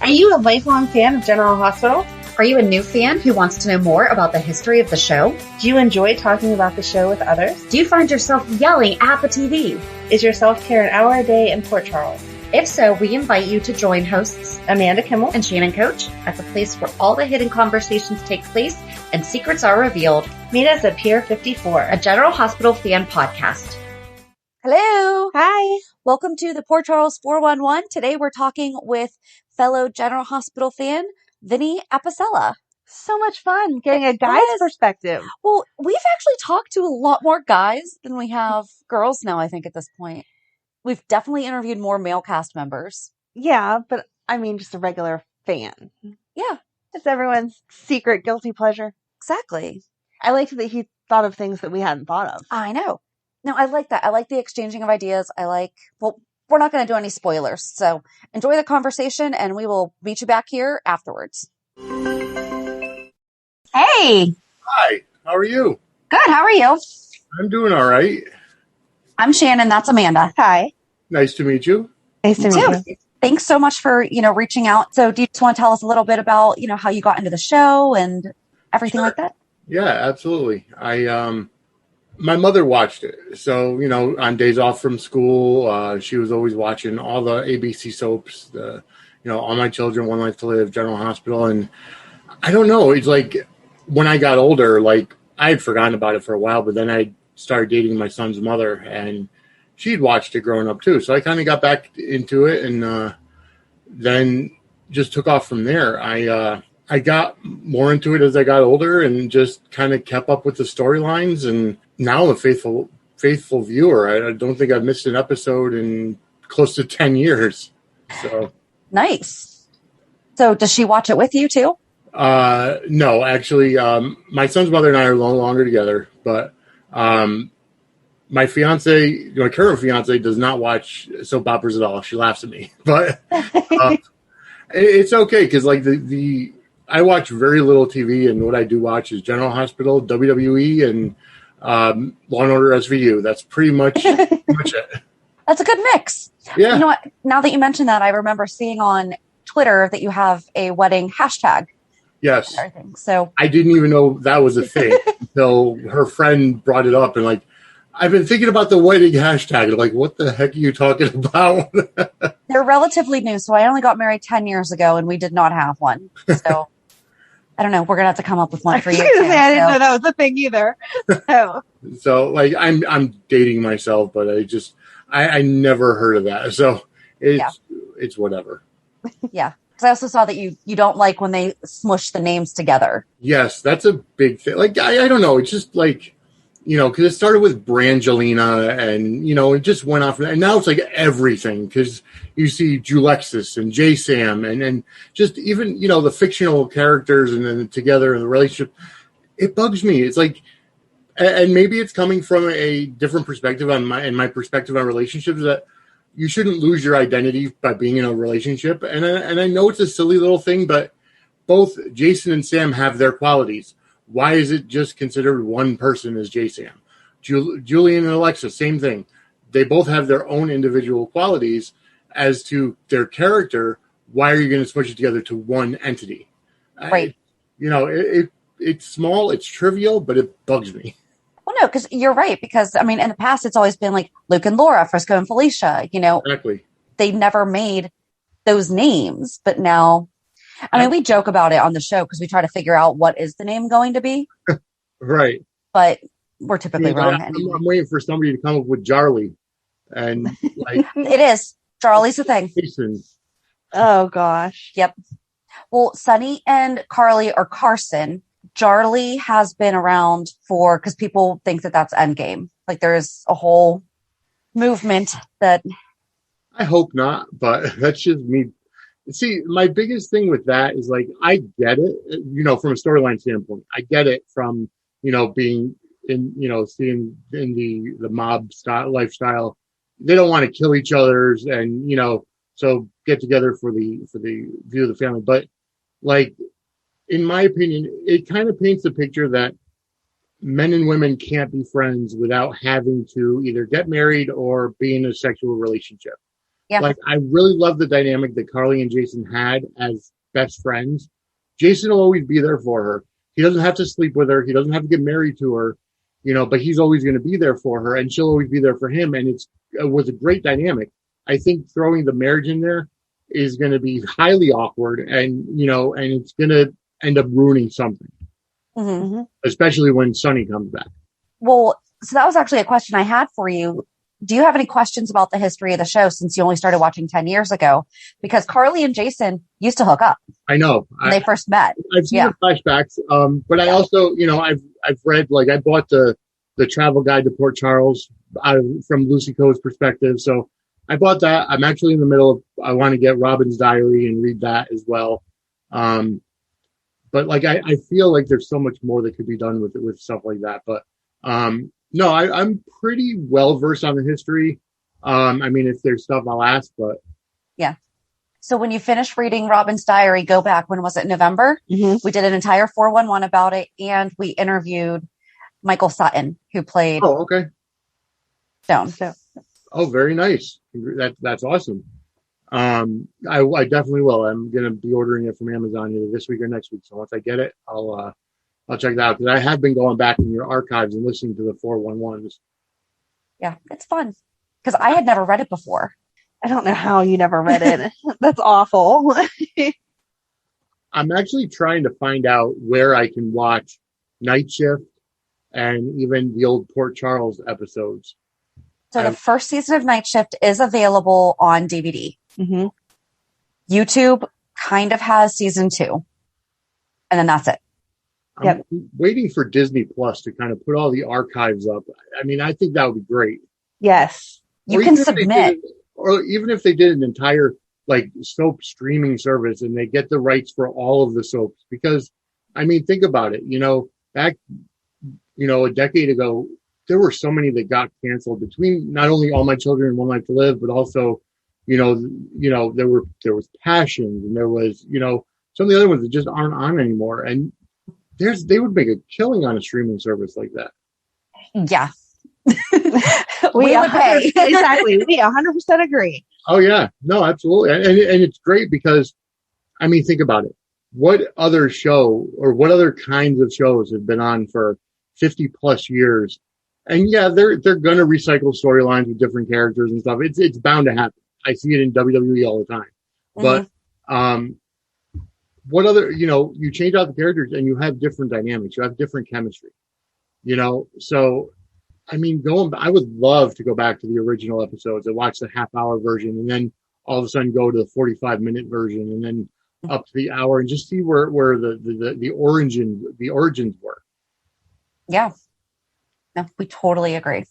Are you a lifelong fan of General Hospital? Are you a new fan who wants to know more about the history of the show? Do you enjoy talking about the show with others? Do you find yourself yelling at the TV? Is your self-care an hour a day in Port Charles? If so, we invite you to join hosts Amanda Kimmel and Shannon Coach at the place where all the hidden conversations take place and secrets are revealed. Meet us at Pier 54, a General Hospital fan podcast. Hello. Hi. Welcome to the Port Charles 411. Today we're talking with fellow General Hospital fan, Vinnie Apicella. So much fun getting a guy's perspective. Well, we've actually talked to a lot more guys than we have girls now, I think, at this point. We've definitely interviewed more male cast members. Yeah, but I mean just a regular fan. Yeah. It's everyone's secret guilty pleasure. Exactly. I liked that he thought of things that we hadn't thought of. I know. No, I like that. I like the exchanging of ideas. Well, we're not going to do any spoilers. So enjoy the conversation and we will meet you back here afterwards. Hey. Hi. How are you? Good. How are you? I'm doing all right. I'm Shannon. That's Amanda. Hi. Nice to meet you. Nice to meet you. Thanks so much for, reaching out. So do you just want to tell us a little bit about, how you got into the show and everything like that? Yeah, absolutely. My mother watched it. So, on days off from school, she was always watching all the ABC soaps, All My Children, One Life to Live, General Hospital. And I don't know. It's like when I got older, I had forgotten about it for a while, but then I started dating my son's mother and she'd watched it growing up too. So I kind of got back into it and then just took off from there. I got more into it as I got older and just kind of kept up with the storylines. And now I'm a faithful viewer. I don't think I've missed an episode in close to 10 years. So nice. So does she watch it with you too? No, actually, my son's mother and I are no longer together, but my current fiance does not watch soap operas at all. She laughs at me, but it's okay because I watch very little TV, and what I do watch is General Hospital, WWE, and Law and Order SVU. That's pretty much it. That's a good mix. Yeah. You know what? Now that you mentioned that, I remember seeing on Twitter that you have a wedding hashtag. Yes. So I didn't even know that was a thing until her friend brought it up, and I've been thinking about the wedding hashtag. And what the heck are you talking about? They're relatively new. So I only got married 10 years ago, and we did not have one. So. I don't know. We're gonna have to come up with one for you. I didn't know that was a thing either. So I'm dating myself, but I never heard of that. So it's whatever. Yeah. Because I also saw that you don't like when they smush the names together. Yes, that's a big thing. I don't know. It's just because it started with Brangelina and, it just went off. And now it's everything because you see Julexis and J-Sam and just even, the fictional characters and then together in the relationship. It bugs me. It's and maybe it's coming from a different perspective on my perspective on relationships that you shouldn't lose your identity by being in a relationship. And I know it's a silly little thing, but both Jason and Sam have their qualities. Why is it just considered one person as J-Sam? Julian and Alexa, same thing. They both have their own individual qualities as to their character. Why are you going to smush it together to one entity? Right. It's small, it's trivial, but it bugs me. Well, no, because you're right. Because, in the past, it's always been Luke and Laura, Frisco and Felicia, Exactly. They never made those names, but now... we joke about it on the show because we try to figure out what is the name going to be. Right. But we're typically wrong. I'm waiting for somebody to come up with Jarly. And it is. Charlie's the thing. Jason. Oh, gosh. Yep. Well, Sonny and Carly or Carson, Jarly has been around because people think that that's Endgame. There's a whole movement that... I hope not, but that's just me. See, my biggest thing with that is I get it, from a storyline standpoint. I get it from, being in, seeing in the mob style lifestyle. They don't want to kill each other and, so get together for the view of the family. But in my opinion, it kind of paints a picture that men and women can't be friends without having to either get married or be in a sexual relationship. Yeah. Like, I really love the dynamic that Carly and Jason had as best friends. Jason will always be there for her. He doesn't have to sleep with her. He doesn't have to get married to her, but he's always going to be there for her, and she'll always be there for him. And it was a great dynamic. I think throwing the marriage in there is going to be highly awkward, and it's going to end up ruining something, Mm-hmm. especially when Sonny comes back. Well, so that was actually a question I had for you. Do you have any questions about the history of the show since you only started watching 10 years ago? Because Carly and Jason used to hook up I know. when they first met. I've seen the flashbacks, but I also, I've read, like, I bought the travel guide to Port Charles from Lucy Coe's perspective. So I bought that. I'm actually in the middle of, I want to get Robin's Diary and read that as well. But like, I feel like there's so much more that could be done with stuff like that. But, no, I'm pretty well versed on the history. I mean, if there's stuff, I'll ask, but. Yeah. So when you finished reading Robin's Diary, go back, when was it, November? Mm-hmm. We did an entire 411 about it, and we interviewed Michael Sutton, who played Oh, okay. Stone. So, Oh, very nice. That's awesome. I definitely will. I'm going to be ordering it from Amazon either this week or next week. So once I get it, I'll check that out, because I have been going back in your archives and listening to the 411s. Yeah, it's fun. Because I had never read it before. I don't know how you never read it. That's awful. I'm actually trying to find out where I can watch Night Shift and even the old Port Charles episodes. So the first season of Night Shift is available on DVD. Mm-hmm. YouTube kind of has season 2. And then that's it. I'm waiting for Disney Plus to kind of put all the archives up. I mean, I think that would be great. Yes. You can submit. Or even if they did an entire like soap streaming service and they get the rights for all of the soaps, because I mean, think about it, back, a decade ago, there were so many that got canceled between not only All My Children and One Life to Live, but also, there was Passions, and there was, some of the other ones that just aren't on anymore. And they would make a killing on a streaming service like that. Yeah. We would pay. Exactly. We 100% agree. Oh yeah, no, absolutely. And it's great because, I mean, think about it. What other show or what other kinds of shows have been on for 50 plus years? And yeah, they're going to recycle storylines with different characters and stuff. It's bound to happen. I see it in WWE all the time. But, what other, you change out the characters and you have different dynamics. You have different chemistry, so I mean, I would love to go back to the original episodes and watch the half-hour version, and then all of a sudden go to the 45-minute version, and then up to the hour, and just see where the origins were. Yeah. No, we totally agree.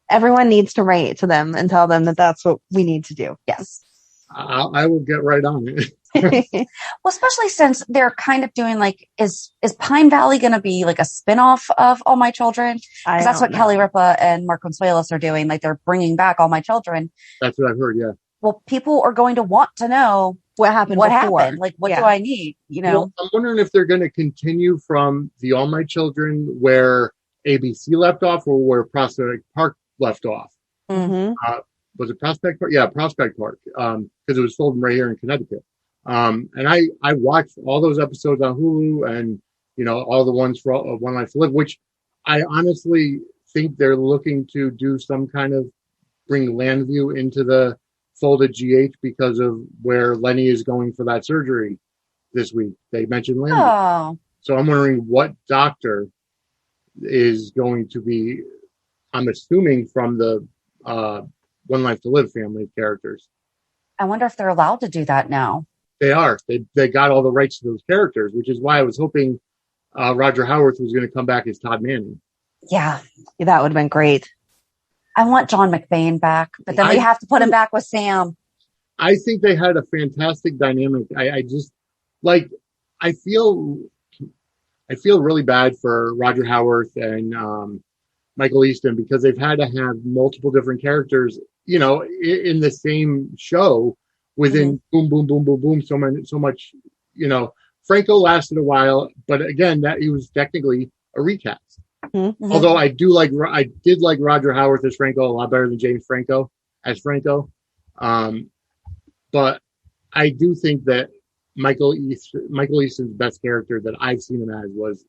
Everyone needs to write to them and tell them that that's what we need to do. Yes. I will get right on it. Well, especially since they're kind of doing like, is Pine Valley going to be like a spinoff of All My Children? Because that's what Kelly Ripa and Mark Consuelos are doing. Like, they're bringing back All My Children. That's what I've heard. Yeah. Well, people are going to want to know what happened. Like, what do I need? Well, I'm wondering if they're going to continue from the All My Children where ABC left off, or where Prospect Park left off. Mm-hmm. Was it Prospect Park? Yeah, Prospect Park. Because it was filmed right here in Connecticut. And I watched all those episodes on Hulu, and all the ones for One Life to Live, which I honestly think they're looking to do some kind of bring Landview into the fold at GH because of where Lenny is going for that surgery this week. They mentioned Landview. Oh. So I'm wondering what doctor is going to be, I'm assuming from the One Life to Live family of characters. I wonder if they're allowed to do that now. They are. They got all the rights to those characters, which is why I was hoping Roger Howarth was going to come back as Todd Manning. Yeah. That would have been great. I want John McBain back, but then we have to put him back with Sam. I think they had a fantastic dynamic. I just like, I feel really bad for Roger Howarth and Michael Easton, because they've had to have multiple different characters, in the same show within boom, boom, boom, boom, boom. So much, Franco lasted a while, but again, that he was technically a recast. Mm-hmm. Although I did like Roger Howarth as Franco a lot better than James Franco as Franco. But I do think that Michael Easton's best character that I've seen him as was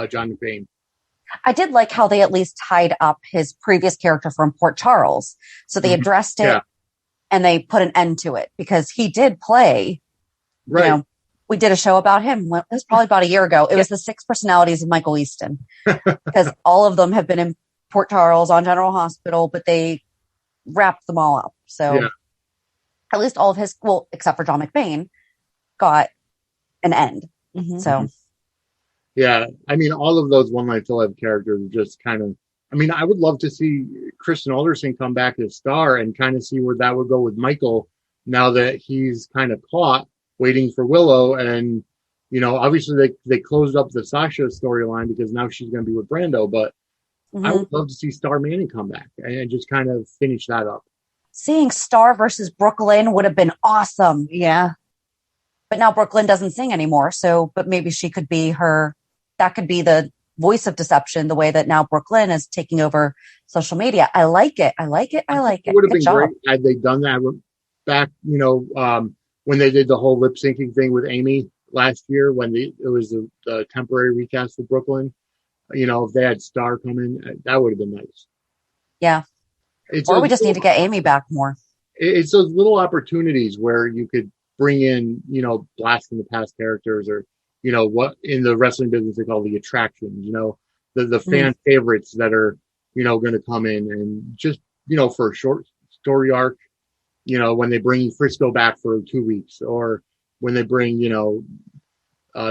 John McBain. I did like how they at least tied up his previous character from Port Charles. So they addressed it and they put an end to it because he did play, right. You know, we did a show about him. It was probably about a year ago. It was the 6 personalities of Michael Easton because all of them have been in Port Charles on General Hospital, but they wrapped them all up. So at least all of his, well, except for John McBain, got an end. So. Yeah, I mean, all of those One Life to Live characters are just kind of, I mean, I would love to see Kristen Alderson come back as Star and kind of see where that would go with Michael now that he's kind of caught waiting for Willow. And, you know, obviously they closed up the Sasha storyline because now she's going to be with Brando, but I would love to see Star Manning come back and just kind of finish that up. Seeing Star versus Brooklyn would have been awesome. Yeah. But now Brooklyn doesn't sing anymore. So, but maybe she could be that could be the voice of deception, the way that now Brooklyn is taking over social media. I like it. It would have been great had they done that back, you know, when they did the whole lip syncing thing with Amy last year, when it was the temporary recast for Brooklyn. You know, if they had Star come in, that would have been nice. Yeah. Or we just need to get Amy back more. It's those little opportunities where you could bring in, you know, blast from the past characters, or, you know, what in the wrestling business they call the attractions, you know, the fan favorites that are, you know, going to come in and just, you know, for a short story arc, you know, when they bring Frisco back for 2 weeks, or when they bring, you know,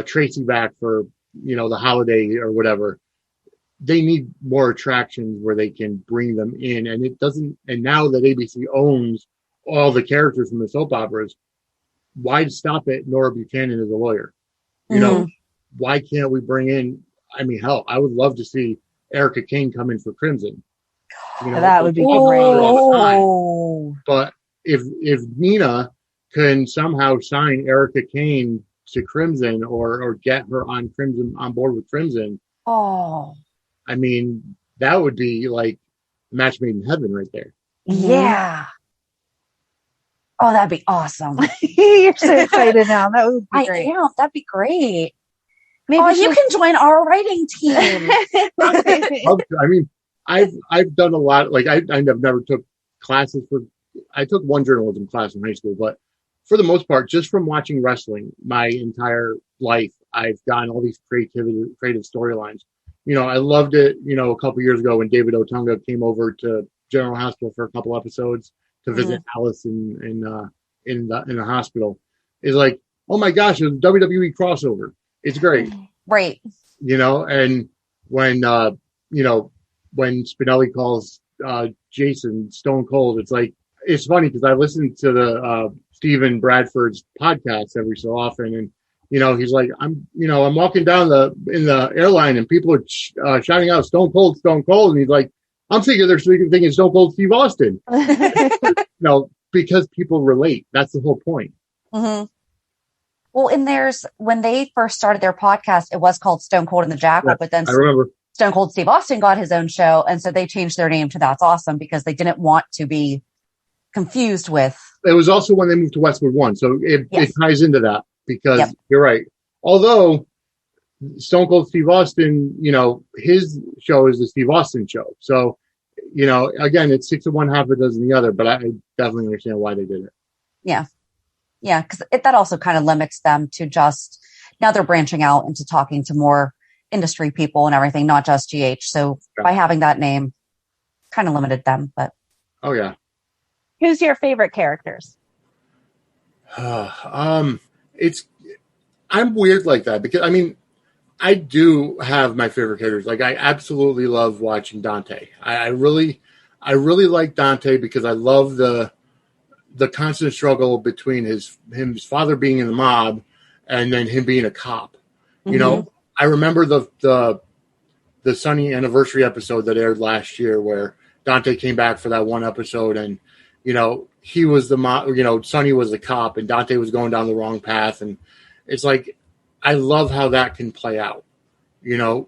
Tracy back for, you know, the holiday or whatever. They need more attractions where they can bring them in. And it doesn't, and now that ABC owns all the characters from the soap operas, why stop at Nora Buchanan as a lawyer? You know, why can't we bring in, I mean, hell, I would love to see Erica Kane come in for Crimson. You know, that would be great. But if Nina can somehow sign Erica Kane to Crimson or get her on board with Crimson. I mean, that would be like a match made in heaven right there. Yeah. Oh, that'd be awesome. You're so excited now. That would be great. I am. That'd be great. Maybe you can join our writing team. I mean, I've done a lot. Like I've never took classes I took one journalism class in high school, but for the most part, just from watching wrestling my entire life, I've gotten all these creative storylines. You know, I loved it, you know, a couple years ago when David Otunga came over to General Hospital for a couple episodes to visit Alice in the hospital. It's like, oh my gosh, it's a WWE crossover. It's great. Right. You know, and when, you know, when Spinelli calls Jason Stone Cold, it's like, it's funny because I listen to the Stephen Bradford's podcast every so often, and you know, he's like, I'm walking down in the airline and people are shouting out Stone Cold, Stone Cold. And he's like, I'm thinking they're thinking Stone Cold Steve Austin. No, because people relate. That's the whole point. Mm-hmm. Well, and when they first started their podcast, it was called Stone Cold and the Jackal, but then I remember Stone Cold Steve Austin got his own show. And so they changed their name to That's Awesome because they didn't want to be confused with. It was also when they moved to Westwood One. So it ties into that. Because you're right. Although Stone Cold Steve Austin, you know, his show is the Steve Austin show. So, you know, again, it's 6 of one, half a dozen the other, but I definitely understand why they did it. Yeah. Yeah. Because that also kind of limits them to just, now they're branching out into talking to more industry people and everything, not just GH. So by having that name, kind of limited them, but. Oh, yeah. Who's your favorite characters? I'm weird like that because I mean, I do have my favorite characters. Like I absolutely love watching Dante. I really like Dante because I love the constant struggle between his father being in the mob and then him being a cop. Mm-hmm. You know, I remember the Sunny anniversary episode that aired last year where Dante came back for that one episode and, you know, he was the mob, you know, Sonny was the cop and Dante was going down the wrong path. And it's like, I love how that can play out. You know,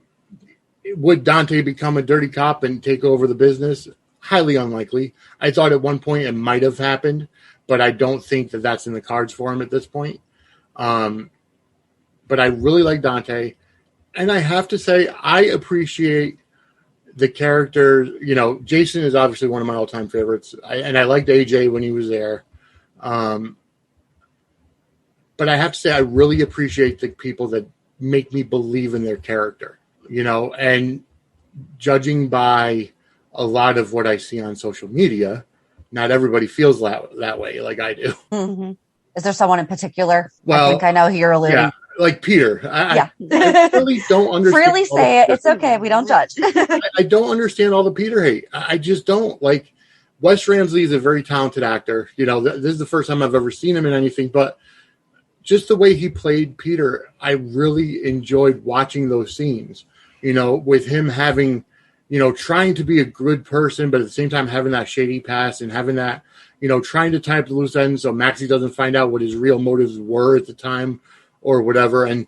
would Dante become a dirty cop and take over the business? highly unlikely. I thought at one point it might have happened, but I don't think that that's in the cards for him at this point. But I really like Dante. And I have to say, I appreciate the character. You know, Jason is obviously one of my all-time favorites. And I liked AJ when he was there. But I have to say, I really appreciate the people that make me believe in their character, you know, and judging by a lot of what I see on social media, not everybody feels that way like I do. Mm-hmm. Is there someone in particular? Well, I think I know who you're alluding. Yeah, like Peter. I really don't understand. Freely say it. It's okay. We don't judge. I don't understand all the Peter hate. I just don't. Like, Wes Ramsey is a very talented actor. You know, this is the first time I've ever seen him in anything, but just the way he played Peter, I really enjoyed watching those scenes, you know, with him having, you know, trying to be a good person, but at the same time having that shady past and having that, you know, trying to tie up the loose ends so Maxie doesn't find out what his real motives were at the time or whatever. And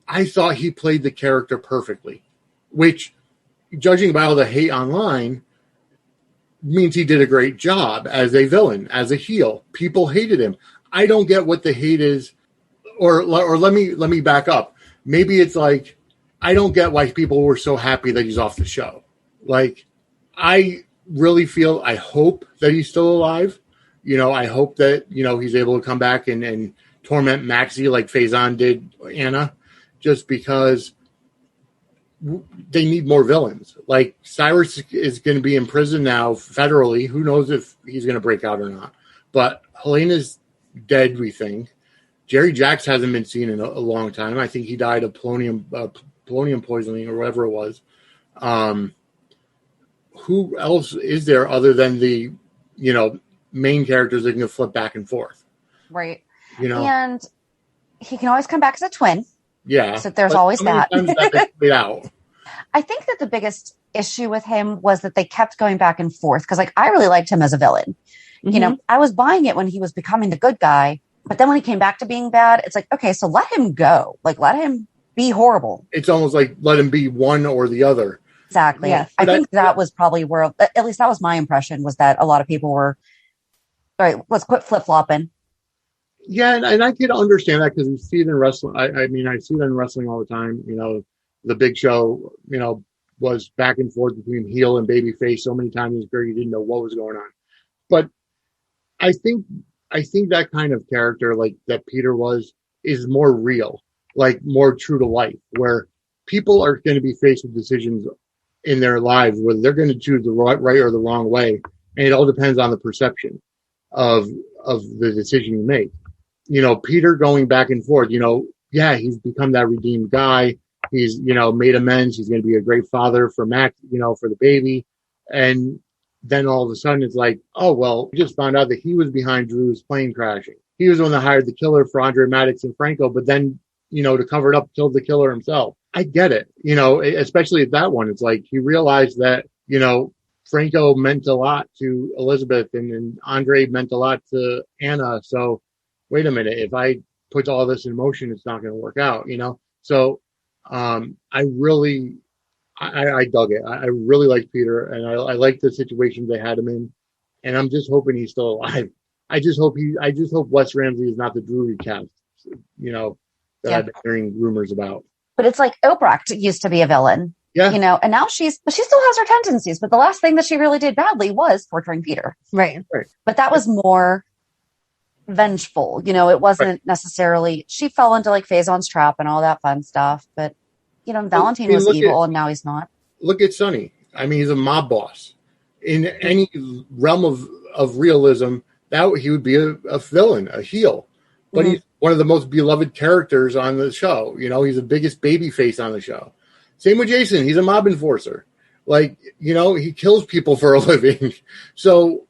I thought he played the character perfectly, which, judging by all the hate online, means he did a great job as a villain, as a heel. People hated him. I don't get what the hate is, or let me back up. Maybe it's like, I don't get why people were so happy that he's off the show. Like, I really feel, I hope that he's still alive. You know, I hope that, you know, he's able to come back and torment Maxie like Faison did Anna, just because they need more villains. Like, Cyrus is going to be in prison now federally. Who knows if he's going to break out or not. But Helena's dead, we think. Jerry Jacks hasn't been seen in a long time. I think he died of polonium poisoning or whatever it was. Who else is there other than the, you know, main characters that can flip back and forth? Right. You know, and he can always come back as a twin. Yeah. So there's always that. Out? I think that the biggest issue with him was that they kept going back and forth, because, like, I really liked him as a villain. Mm-hmm. You know, I was buying it when he was becoming the good guy, but then when he came back to being bad, it's like, okay, so let him go. Like, let him be horrible. It's almost like let him be one or the other. Exactly. Yeah. I think that was probably where, at least that was my impression, was that a lot of people were, all right, let's quit flip-flopping. Yeah, and I can understand that, because we see it in wrestling. I mean, I see that in wrestling all the time. You know, the Big Show, you know, was back and forth between heel and babyface so many times in his career you didn't know what was going on. But I think that kind of character, like that Peter was, is more real, like more true to life, where people are going to be faced with decisions in their lives whether they're going to choose the right or the wrong way, and it all depends on the perception of the decision you make. You know, Peter going back and forth, you know, yeah, he's become that redeemed guy. He's, you know, made amends. He's going to be a great father for Max, you know, for the baby. And then all of a sudden it's like, oh, well, we just found out that he was behind Drew's plane crashing. He was the one that hired the killer for Andre Maddox and Franco, but then, you know, to cover it up, killed the killer himself. I get it. You know, especially at that one, it's like he realized that, you know, Franco meant a lot to Elizabeth and Andre meant a lot to Anna. So wait a minute, if I put all this in motion, it's not going to work out, you know? So, I dug it. I really like Peter, and I like the situations they had him in, and I'm just hoping he's still alive. I just hope Wes Ramsey is not the Drew recast, you know, that I've been hearing rumors about. But it's like Obrecht used to be a villain. Yeah. You know, and now she still has her tendencies, but the last thing that she really did badly was torturing Peter. Right. But that was more vengeful. You know, it wasn't necessarily, she fell into like Faison's trap and all that fun stuff, but you know, Valentine was evil and now he's not. Look at Sonny. I mean, he's a mob boss. In any realm of realism, that he would be a villain, a heel. But he's one of the most beloved characters on the show. You know, he's the biggest baby face on the show. Same with Jason. He's a mob enforcer. Like, you know, he kills people for a living. So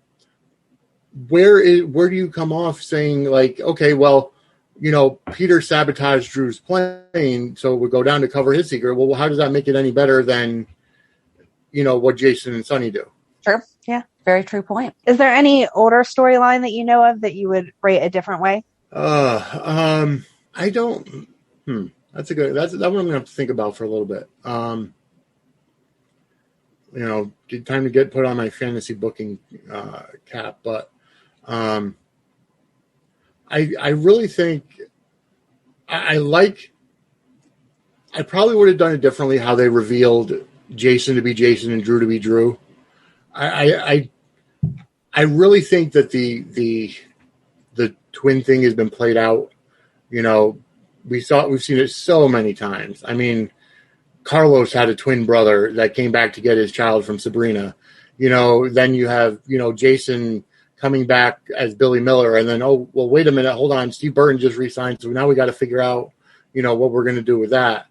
where do you come off saying, like, okay, well, you know, Peter sabotaged Drew's plane, so we go down to cover his secret. Well, how does that make it any better than, you know, what Jason and Sonny do? Sure. Yeah. Very true point. Is there any older storyline that you know of that you would rate a different way? I don't. That one I'm gonna have to think about for a little bit. time to get put on my fantasy booking cap. But I really think I probably would have done it differently how they revealed Jason to be Jason and Drew to be Drew. I really think that the twin thing has been played out. We've seen it so many times. I mean, Carlos had a twin brother that came back to get his child from Sabrina. Then you have, Jason coming back as Billy Miller, and then, oh, well, wait a minute, hold on, Steve Burton just re-signed, so now we got to figure out, what we're going to do with that.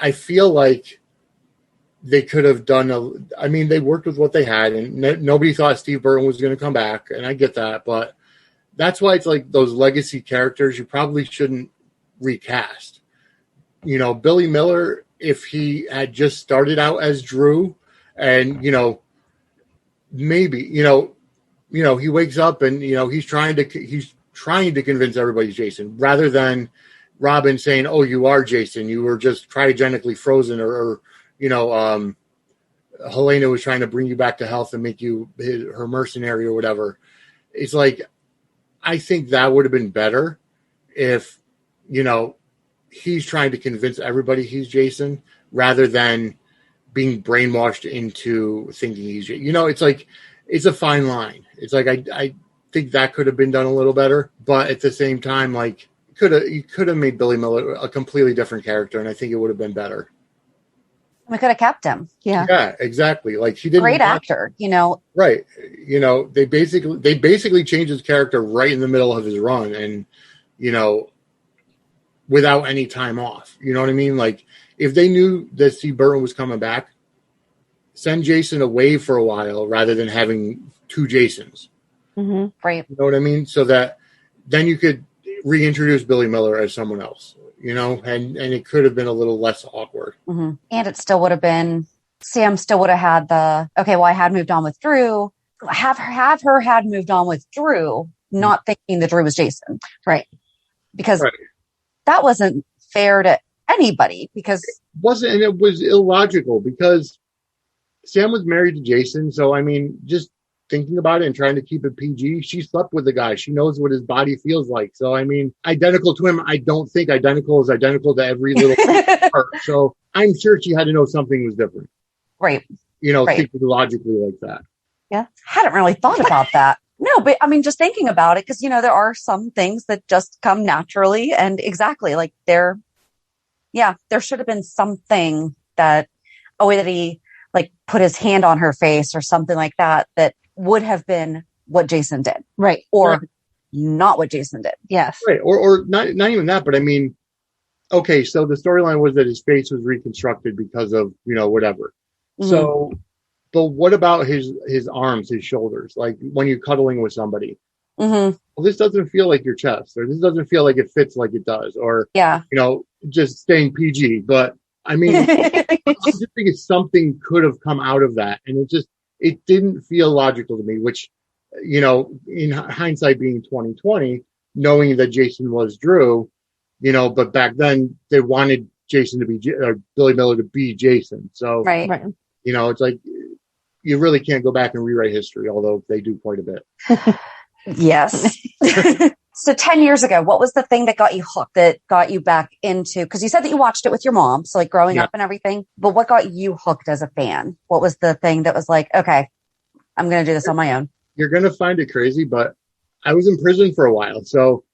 I feel like they could have done they worked with what they had, and nobody thought Steve Burton was going to come back, and I get that, but that's why it's like those legacy characters you probably shouldn't recast. Billy Miller, if he had just started out as Drew, and maybe he wakes up and he's trying to convince everybody he's Jason, rather than Robin saying, "Oh, you are Jason. You were just cryogenically frozen," or Helena was trying to bring you back to health and make you her mercenary or whatever. It's like, I think that would have been better if he's trying to convince everybody he's Jason rather than being brainwashed into thinking he's, it's like, it's a fine line. It's like, I think that could have been done a little better, but at the same time, like you could have made Billy Miller a completely different character. And I think it would have been better. We could have kept him. Yeah, exactly. Like he didn't. Great actor, Right. They basically changed his character right in the middle of his run, and without any time off. You know what I mean? Like, if they knew that Steve Burton was coming back, send Jason away for a while rather than having two Jasons. Mm-hmm. Right. You know what I mean? So that then you could reintroduce Billy Miller as someone else, and it could have been a little less awkward. Mm-hmm. And it still would have been, Sam still would have had I had moved on with Drew. Have her had moved on with Drew, not thinking that Drew was Jason. Right. Because that wasn't fair to anybody, because it was illogical, because Sam was married to Jason. So, just thinking about it and trying to keep it PG, she slept with the guy. She knows what his body feels like. So, identical to him, I don't think identical is identical to every little part. So I'm sure she had to know something was different. Right. Think logically like that. Yeah. Hadn't really thought about that. No, but just thinking about it, because, there are some things that just come naturally, and exactly like there should have been something that he like put his hand on her face or something like that would have been what Jason did. Right. Or not what Jason did. Yes. Right. Or not even that, but okay, so the storyline was that his face was reconstructed because of, whatever. Mm-hmm. So, but what about his arms, his shoulders? Like when you're cuddling with somebody, well, this doesn't feel like your chest, or this doesn't feel like it fits like it does, or, just staying PG. But I'm just thinking something could have come out of that. And it didn't feel logical to me, which, in hindsight being 2020, knowing that Jason was Drew, but back then they wanted Jason to be, Billy Miller to be Jason. So, right. It's like, you really can't go back and rewrite history, although they do quite a bit. Yes. So 10 years ago, what was the thing that got you hooked, that got you back into, because you said that you watched it with your mom, so like growing up and everything, but what got you hooked as a fan? What was the thing that was like, okay, I'm going to do this on my own? You're going to find it crazy, but I was in prison for a while. So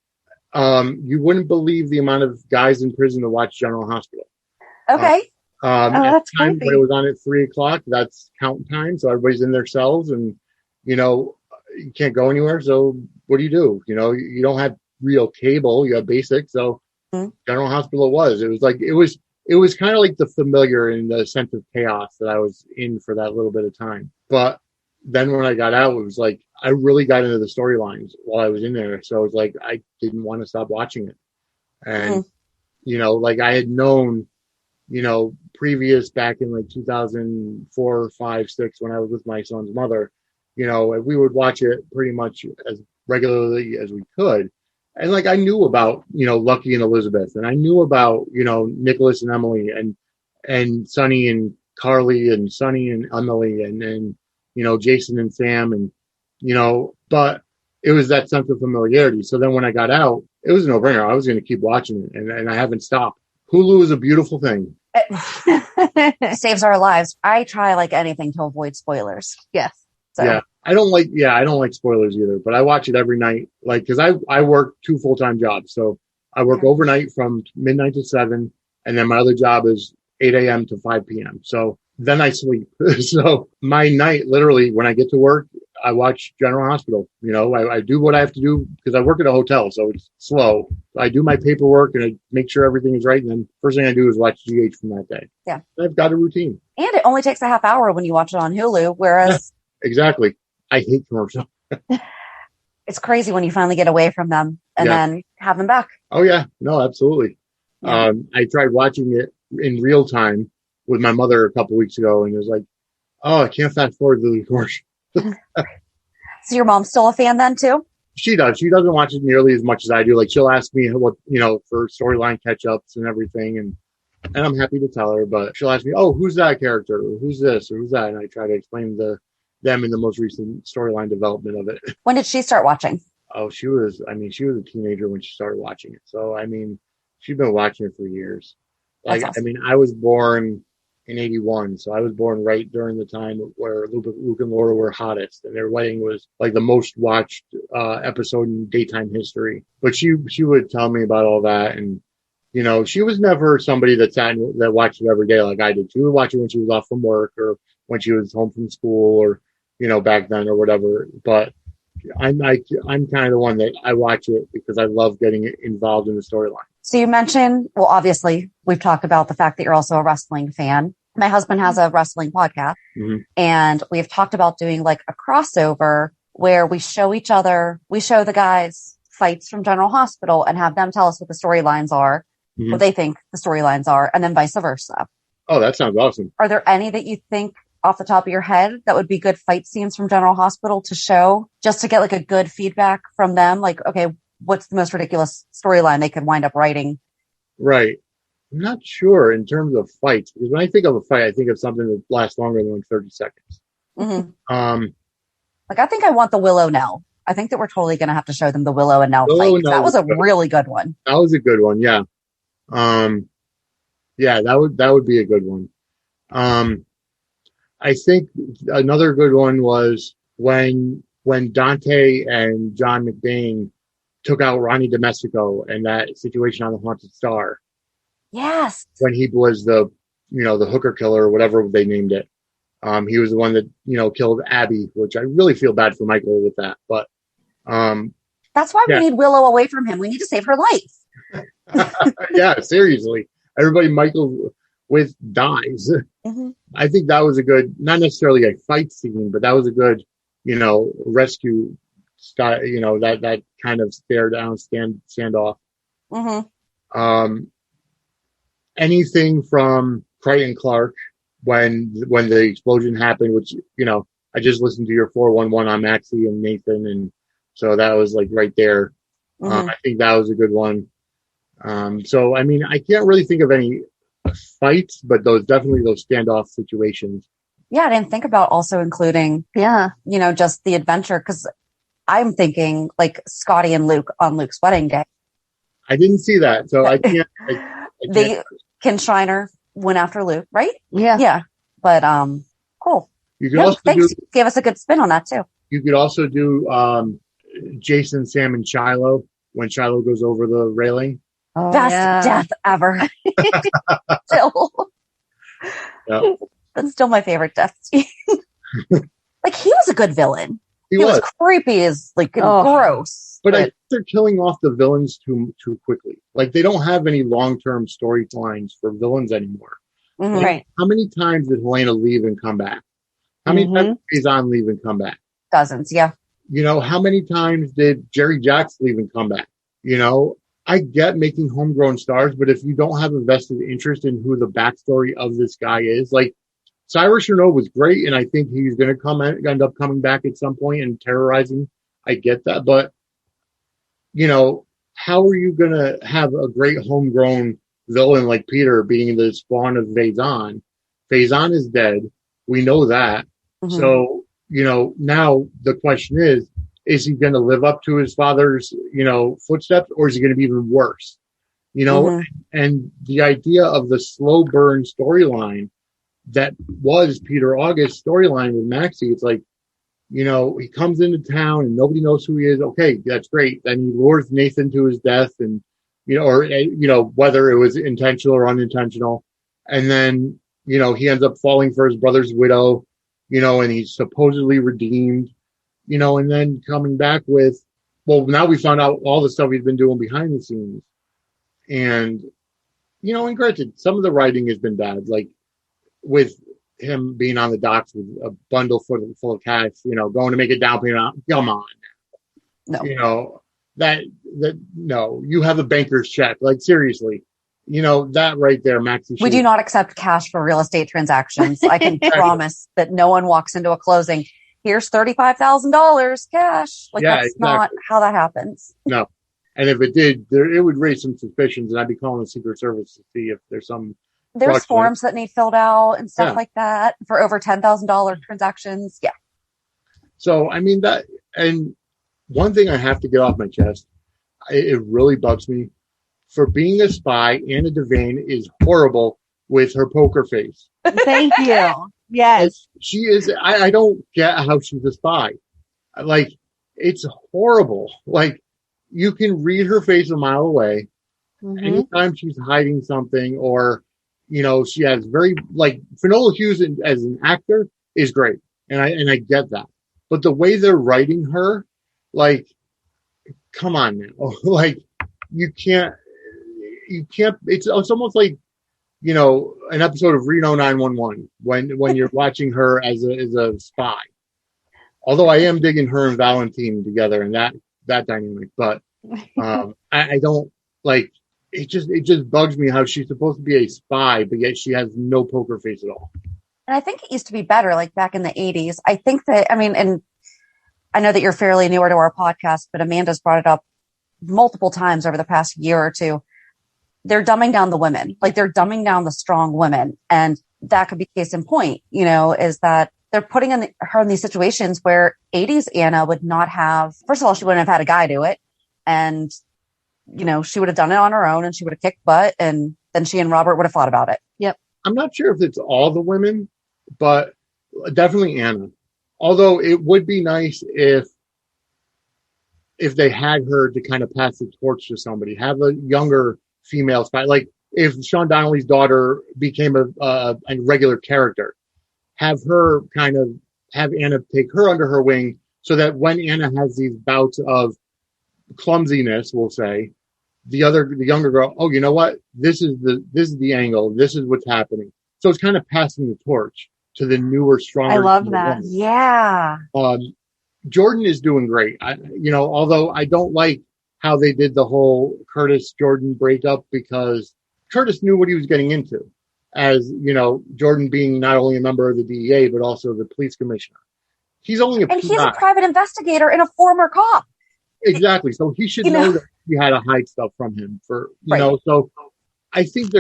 you wouldn't believe the amount of guys in prison to watch General Hospital. Okay. At the time when it was on at 3:00, that's count time. So everybody's in their cells, and, you can't go anywhere. So what do? You don't have real cable. You have basic. So General Hospital it was kind of like the familiar in the sense of chaos that I was in for that little bit of time. But then when I got out, it was like, I really got into the storylines while I was in there. So it was like, I didn't want to stop watching it. And, like I had known, previous back in like 2004, 5, 6, when I was with my son's mother, we would watch it pretty much as regularly as we could. And like, I knew about, Lucky and Elizabeth, and I knew about, Nicholas and Emily and Sonny and Carly and Sonny and Emily and Jason and Sam but it was that sense of familiarity. So then when I got out, it was a no-brainer. I was going to keep watching it, and I haven't stopped. Hulu is a beautiful thing. It saves our lives. I try like anything to avoid spoilers. Yes. So. Yeah. I don't like spoilers either, but I watch it every night. Like, cause I work 2 full-time jobs. So I work overnight from midnight to 7. And then my other job is 8 a.m. to 5 p.m. So then I sleep. So my night, literally, when I get to work, I watch General Hospital. I do what I have to do because I work at a hotel, so it's slow. I do my paperwork and I make sure everything is right. And then first thing I do is watch GH from that day. Yeah. I've got a routine. And it only takes a half hour when you watch it on Hulu, whereas... Exactly. I hate commercials. It's crazy when you finally get away from them and then have them back. Oh, yeah. No, absolutely. Yeah. I tried watching it in real time with my mother a couple weeks ago, and it was like, oh, I can't fast forward to the commercial. So your mom's still a fan then too? She does. She doesn't watch it nearly as much as I do. Like, she'll ask me what, for storyline catch-ups and everything, and I'm happy to tell her, but she'll ask me, oh, who's that character? Or who's this? Or who's that? And I try to explain them in the most recent storyline development of it. When did she start watching? Oh, she was a teenager when she started watching it. So, she's been watching it for years. Like, awesome. I was born in 81. So I was born right during the time where Luke and Laura were hottest, and their wedding was like the most watched episode in daytime history. But she would tell me about all that. And, she was never somebody that watched it every day like I did. She would watch it when she was off from work or when she was home from school or, back then or whatever. But I'm kind of the one that I watch it because I love getting involved in the storyline. So you mentioned, well, obviously we've talked about the fact that you're also a wrestling fan. My husband has a wrestling podcast, and we've talked about doing like a crossover where we show the guys fights from General Hospital and have them tell us what the storylines are, what they think the storylines are, and then vice versa. Oh, that sounds awesome. Are there any that you think off the top of your head that would be good fight scenes from General Hospital to show just to get like a good feedback from them? Like, okay, what's the most ridiculous storyline they could wind up writing? Right. I'm not sure in terms of fights, because when I think of a fight, I think of something that lasts longer than like 30 seconds. Like, I think I want the Willow Nell. I think that we're totally going to have to show them the Willow and Nell fight. That was a really good one. That was a good one. Yeah. That would be a good one. I think another good one was when Dante and John McBain took out Ronnie Domestico and that situation on the Haunted Star. Yes. When he was the hooker killer or whatever they named it. He was the one that, killed Abby, which I really feel bad for Michael with that. But that's why we need Willow away from him. We need to save her life. Yeah, seriously. Everybody Michael with dies. I think that was a good, not necessarily a fight scene, but that was a good, rescue style, that kind of standoff. Anything from Crichton Clark when the explosion happened, which, I just listened to your 411 on Maxie and Nathan. And so that was like right there. I think that was a good one. So, I can't really think of any fights, but those standoff situations. Yeah. I didn't think about also including, just the adventure. Cause I'm thinking like Scotty and Luke on Luke's wedding day. I didn't see that. So I can't. Ken Shriner went after Luke, right? Yeah. Yeah. But, cool. You could also thanks. Give us a good spin on that too. You could also do, Jason, Sam, and Shiloh when Shiloh goes over the railing. Oh, best death ever. Still. Yeah. That's still my favorite death scene. Like, he was a good villain. He was creepy as gross. But I think they're killing off the villains too quickly. Like, they don't have any long-term storylines for villains anymore. Right. How many times did Helena leave and come back? How many times did Faison leave and come back? Dozens, yeah. How many times did Jerry Jacks leave and come back? I get making homegrown stars, but if you don't have a vested interest in who the backstory of this guy is, like Cyrus Renaud was great, and I think he's going to end up coming back at some point and terrorizing. I get that, but how are you going to have a great homegrown villain like Peter being the spawn of Faison Faison is dead. We know that. Mm-hmm. So, now the question is he going to live up to his father's, footsteps, or is he going to be even worse? Mm-hmm. And the idea of the slow burn storyline that was Peter August's storyline with Maxie, it's like, he comes into town and nobody knows who he is. Okay, that's great. Then he lures Nathan to his death and, whether it was intentional or unintentional. And then, he ends up falling for his brother's widow, and he's supposedly redeemed, and then coming back with, well, now we found out all the stuff he's been doing behind the scenes. And, and granted, some of the writing has been bad, like with him being on the docks with a bundle full of cash, going to make a down payment. Come on. No. No, you have a banker's check. Like, seriously, that right there, Maxie. We do not accept cash for real estate transactions. I can promise that no one walks into a closing. Here's $35,000 cash. Like, that's exactly not how that happens. No. And if it did, it would raise some suspicions, and I'd be calling the Secret Service to see if there's forms that need filled out and stuff like that for over $10,000 transactions. Yeah. So, I mean, and one thing I have to get off my chest, it really bugs me. For being a spy, Anna Devane is horrible with her poker face. Thank you. Yes. She is. I don't get how she's a spy. Like, it's horrible. Like, you can read her face a mile away. Mm-hmm. Anytime she's hiding something, or, she has Finola Hughes as an actor is great. And I get that. But the way they're writing her, like, come on now. Like, you can't, it's almost like, an episode of Reno 911 when you're watching her as a spy. Although I am digging her and Valentine together and that dynamic, but I don't like it. Just bugs me how she's supposed to be a spy, but yet she has no poker face at all. And I think it used to be better, like back in the 80s. I think that, and I know that you're fairly newer to our podcast, but Amanda's brought it up multiple times over the past year or two. They're dumbing down the women, like they're dumbing down the strong women. And that could be case in point, is that they're putting her in these situations where 80s Anna would not have, first of all, she wouldn't have had a guy do it. And, she would have done it on her own and she would have kicked butt, and then she and Robert would have thought about it. Yep. I'm not sure if it's all the women, but definitely Anna. Although it would be nice if they had her to kind of pass the torch to somebody, have a younger female spy. Like if Sean Donnelly's daughter became a regular character, have Anna take her under her wing, so that when Anna has these bouts of clumsiness, we'll say, the younger girl, oh, you know what? This is the angle. This is what's happening. So it's kind of passing the torch to the newer, stronger. I love that. Women. Yeah. Jordan is doing great. Although I don't like how they did the whole Curtis Jordan breakup, because Curtis knew what he was getting into, as Jordan being not only a member of the DEA but also the police commissioner. He's only he's a private investigator and a former cop. Exactly. So he should know that he had to hide stuff from him So I think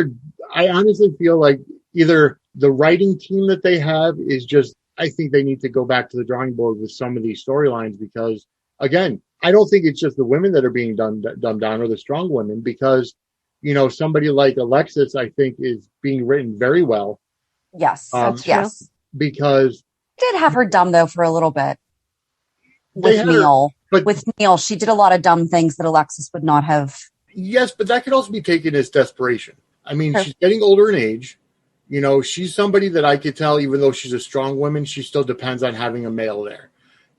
I honestly feel like either the writing team that they have is just, I think they need to go back to the drawing board with some of these storylines, because again, I don't think it's just the women that are being dumbed down, or the strong women, because, somebody like Alexis, I think, is being written very well. Yes. Yes. Because did have her dumb though for a little bit with Neil. With Neil, she did a lot of dumb things that Alexis would not have. Yes, but that could also be taken as desperation. I mean, She's getting older in age. She's somebody that I could tell, even though she's a strong woman, she still depends on having a male there.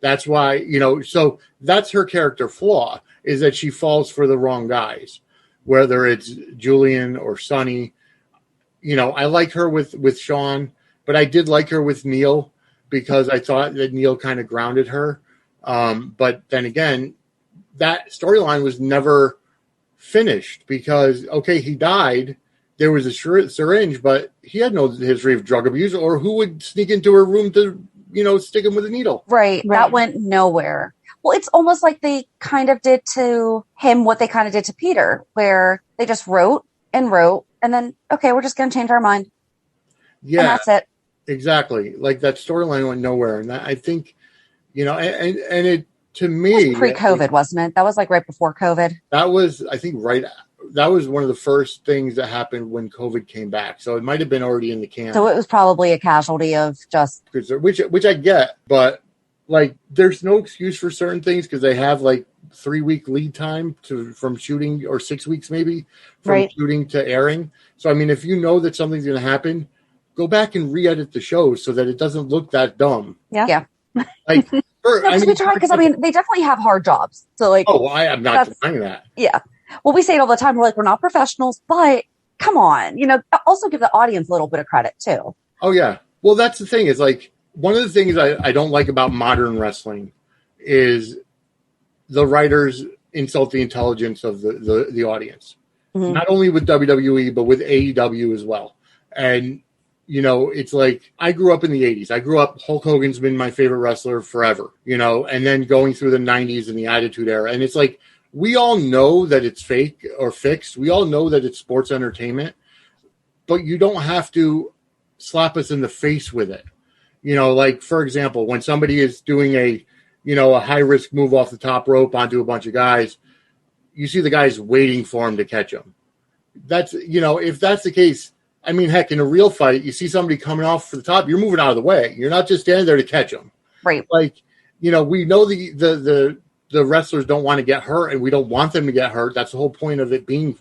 That's why, so that's her character flaw, is that she falls for the wrong guys, whether it's Julian or Sonny. I like her with Sean, but I did like her with Neil, because I thought that Neil kind of grounded her. But then again, that storyline was never finished, because, okay, he died. There was a syringe, but he had no history of drug abuse, or who would sneak into her room to, stick him with a needle. Right. That went nowhere. Well, it's almost like they kind of did to him what they kind of did to Peter, where they just wrote, and then, okay, we're just going to change our mind. Yeah, and that's it. Exactly. Like that storyline went nowhere. And I think, and it, to me, it was pre-COVID, wasn't it? That was like right before COVID. That was, I think, that was one of the first things that happened when COVID came back. So it might have been already in the can. So it was probably a casualty of just, which I get, but like, there's no excuse for certain things because they have like 3-week lead time from shooting, or 6 weeks maybe from shooting to airing. So, I mean, if you know that something's going to happen, go back and re-edit the show so that it doesn't look that dumb. Yeah. Like, because I mean, they definitely have hard jobs. So like, I am not denying that. Yeah. Well, we say it all the time. We're like, we're not professionals, but come on, also give the audience a little bit of credit too. Oh yeah. Well, that's the thing is like, one of the things I don't like about modern wrestling is the writers insult the intelligence of the audience, not only with WWE, but with AEW as well. And, it's like, I grew up in the 80s. I grew up, Hulk Hogan's been my favorite wrestler forever, and then going through the 90s and the Attitude Era. And it's like, we all know that it's fake or fixed. We all know that it's sports entertainment, but you don't have to slap us in the face with it. Like, for example, when somebody is doing a high risk move off the top rope onto a bunch of guys, you see the guys waiting for him to catch him. That's, if that's the case, I mean, heck, in a real fight, you see somebody coming off for the top, you're moving out of the way. You're not just standing there to catch them. Right. Like, we know the wrestlers don't want to get hurt, and we don't want them to get hurt. That's the whole point of it being,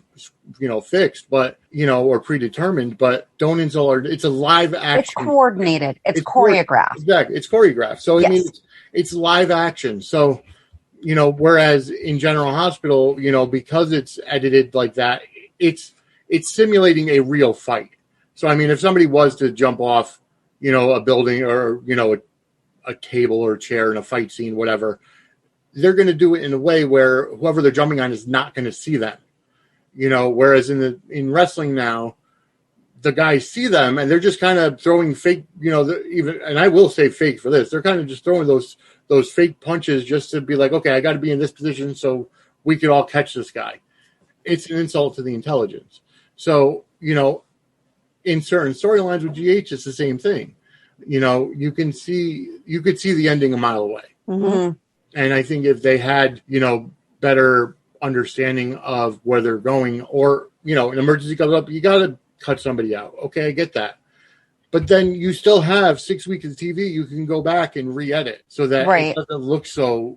fixed, but, or predetermined, but don't insult. It's a live action. It's coordinated. It's choreographed. Exactly. It's choreographed. So, yes. I mean, it's live action. So, whereas in General Hospital, because it's edited like that, it's simulating a real fight. So, I mean, if somebody was to jump off, a building or, a table or a chair in a fight scene, whatever, they're going to do it in a way where whoever they're jumping on is not going to see them. Whereas in wrestling now, the guys see them and they're just kind of throwing fake, and I will say fake for this. They're kind of just throwing those fake punches just to be like, okay, I got to be in this position so we could all catch this guy. It's an insult to the intelligence. So, in certain storylines with GH, it's the same thing. You could see the ending a mile away. Mm-hmm. And I think if they had, better understanding of where they're going, or, an emergency comes up, you got to cut somebody out. Okay, I get that. But then you still have 6 weeks of TV. You can go back and re-edit so that it doesn't look so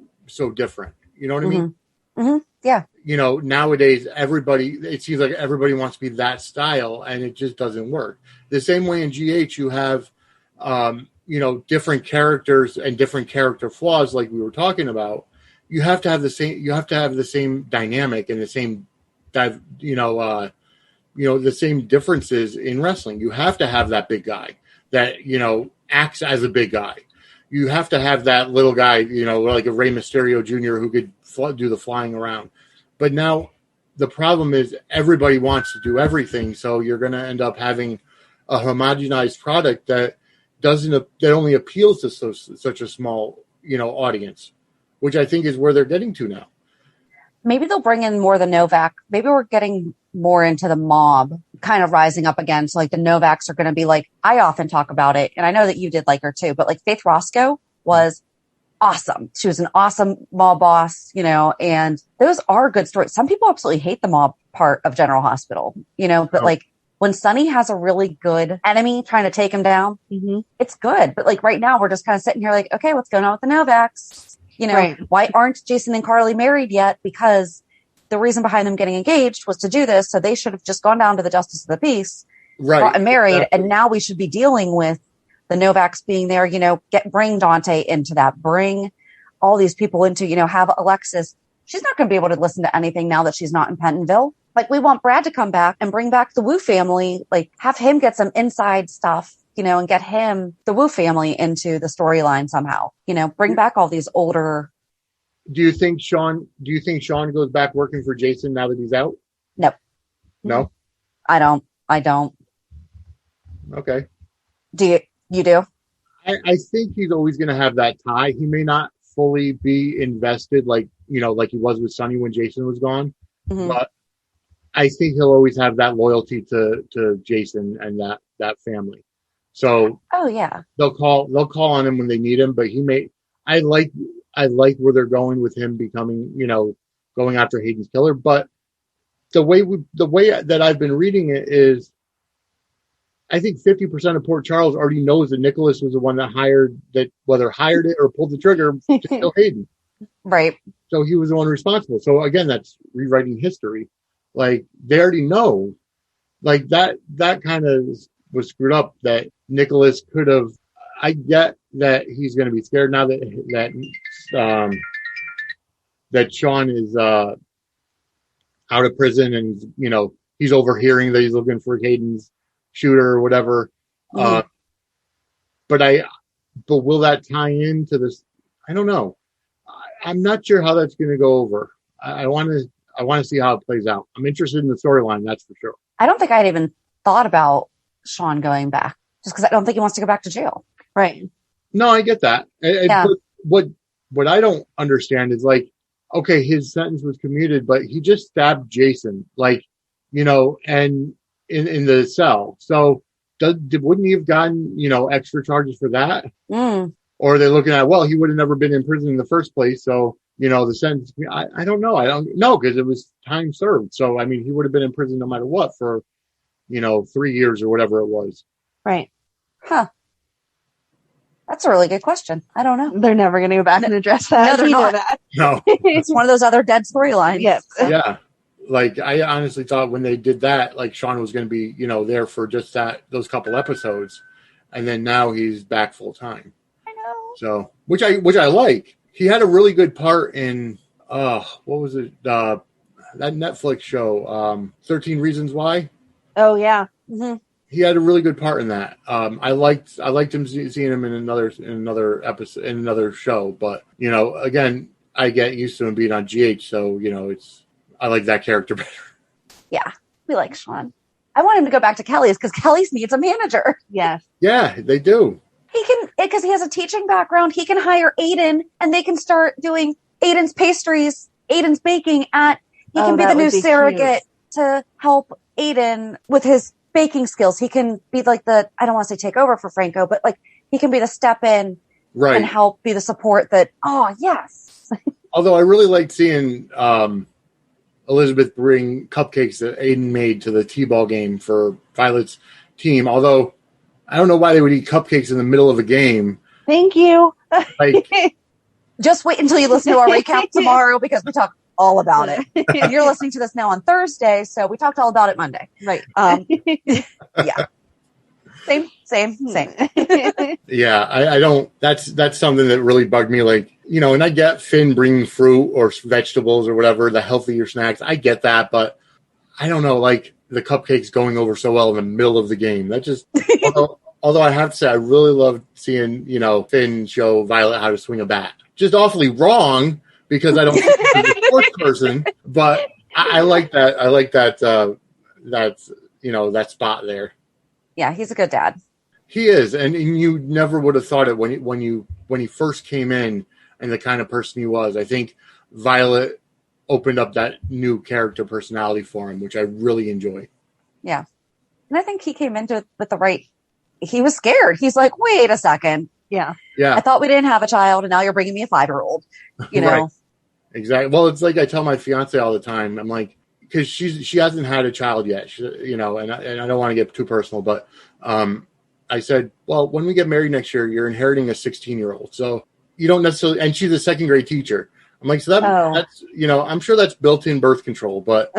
different. You know what I mean? Mm-hmm. Yeah. Nowadays, it seems like everybody wants to be that style, and it just doesn't work. The same way in GH, you have, different characters and different character flaws, like we were talking about. You have to have the same dynamic and the same, the same differences in wrestling. You have to have that big guy that, acts as a big guy. You have to have that little guy, like a Rey Mysterio Jr. who could do the flying around. But now the problem is everybody wants to do everything. So you're going to end up having a homogenized product that only appeals to such a small, audience, which I think is where they're getting to now. Maybe they'll bring in more the Novak. Maybe we're getting more into the mob kind of rising up again. So like the Novaks are going to be like, I often talk about it, and I know that you did like her too, but like Faith Roscoe was awesome. She was an awesome mob boss, and those are good stories. Some people absolutely hate the mob part of General Hospital, but like when Sonny has a really good enemy trying to take him down, it's good. But like right now we're just kind of sitting here like, okay, what's going on with the Novaks? Why aren't Jason and Carly married yet? Because the reason behind them getting engaged was to do this. So they should have just gone down to the Justice of the Peace, gotten married. Exactly. And now we should be dealing with the Novaks being there, bring Dante into that, bring all these people into, have Alexis. She's not going to be able to listen to anything now that she's not in Pentonville. Like we want Brad to come back and bring back the Wu family, like have him get some inside stuff, and get the Wu family into the storyline somehow, bring back all these older. Do you think Sean goes back working for Jason now that he's out? No. No? I don't. Okay. You do? I think he's always going to have that tie. He may not fully be invested like he was with Sonny when Jason was gone, but I think he'll always have that loyalty to Jason and that family. So Oh yeah. they'll call on him when they need him, but I like where they're going with him becoming, going after Hayden's killer. But the way that I've been reading it is, I think 50% of Port Charles already knows that Nicholas was the one that whether hired it or pulled the trigger to kill Hayden. Right. So he was the one responsible. So again, that's rewriting history. Like, they already know, like, that kind of was screwed up, that Nicholas could have. I get that he's going to be scared now that Sean is out of prison, and he's overhearing that he's looking for Hayden's shooter or whatever. But will that tie into this? I don't know. I'm not sure how that's going to go over. I want to see how it plays out. I'm interested in the storyline, that's for sure. I don't think I'd even thought about Sean going back, just because I don't think he wants to go back to jail. Right. No, I get that. Yeah. What I don't understand is, like, okay, his sentence was commuted, but he just stabbed Jason, like, and in the cell. So wouldn't he have gotten, extra charges for that? Or are they looking at, well, he would have never been in prison in the first place. So, the sentence, I don't know. I don't know, because it was time served. So, I mean, he would have been in prison no matter what for, 3 years or whatever it was. Right. Huh. That's a really good question. I don't know. They're never going to go back and address that. No, they're not. That. No. It's one of those other dead storylines. Yep. Yeah. Like, I honestly thought when they did that, like, Sean was going to be, there for just those couple episodes. And then now he's back full time. I know. So, which I like. He had a really good part in, what was it? That Netflix show, 13 Reasons Why. Oh yeah. Mm-hmm. He had a really good part in that. I liked him seeing him in another episode, in another show. But, again, I get used to him being on GH. So, I like that character better. Yeah. We like Sean. I want him to go back to Kelly's, because Kelly's needs a manager. Yes. Yeah, they do. He can, because he has a teaching background, he can hire Aiden, and they can start doing Aiden's pastries, Aiden's baking he can be the new surrogate to help Aiden with his baking skills. He can be like I don't want to say take over for Franco, but like he can be the step in and help be the support that, oh yes. Although I really liked seeing Elizabeth bring cupcakes that Aiden made to the T-ball game for Violet's team. Although I don't know why they would eat cupcakes in the middle of a game. Thank you. Like, just wait until you listen to our recap tomorrow, because we talk all about it. And you're listening to this now on Thursday, so we talked all about it Monday. Right. Yeah. Same. Yeah, I don't. That's something that really bugged me. Like, and I get Finn bringing fruit or vegetables or whatever, the healthier snacks. I get that, but I don't know. Like, the cupcakes going over so well in the middle of the game. That just. Although I have to say, I really loved seeing Finn show Violet how to swing a bat. Just awfully wrong, because I don't think he's a sports person, but I like that. I like that. That spot there. Yeah, he's a good dad. He is, and you never would have thought it when he first came in, and the kind of person he was. I think Violet opened up that new character personality for him, which I really enjoy. Yeah, and I think he came into it with the right. He was scared. He's like, wait a second. Yeah. I thought we didn't have a child, and now you're bringing me a 5-year-old. Right. Exactly. Well, it's like I tell my fiance all the time. I'm like, because she hasn't had a child yet, and I don't want to get too personal, but I said, well, when we get married next year, you're inheriting a 16-year-old, so you don't necessarily. And she's a second grade teacher. I'm like, so that's I'm sure that's built-in birth control, but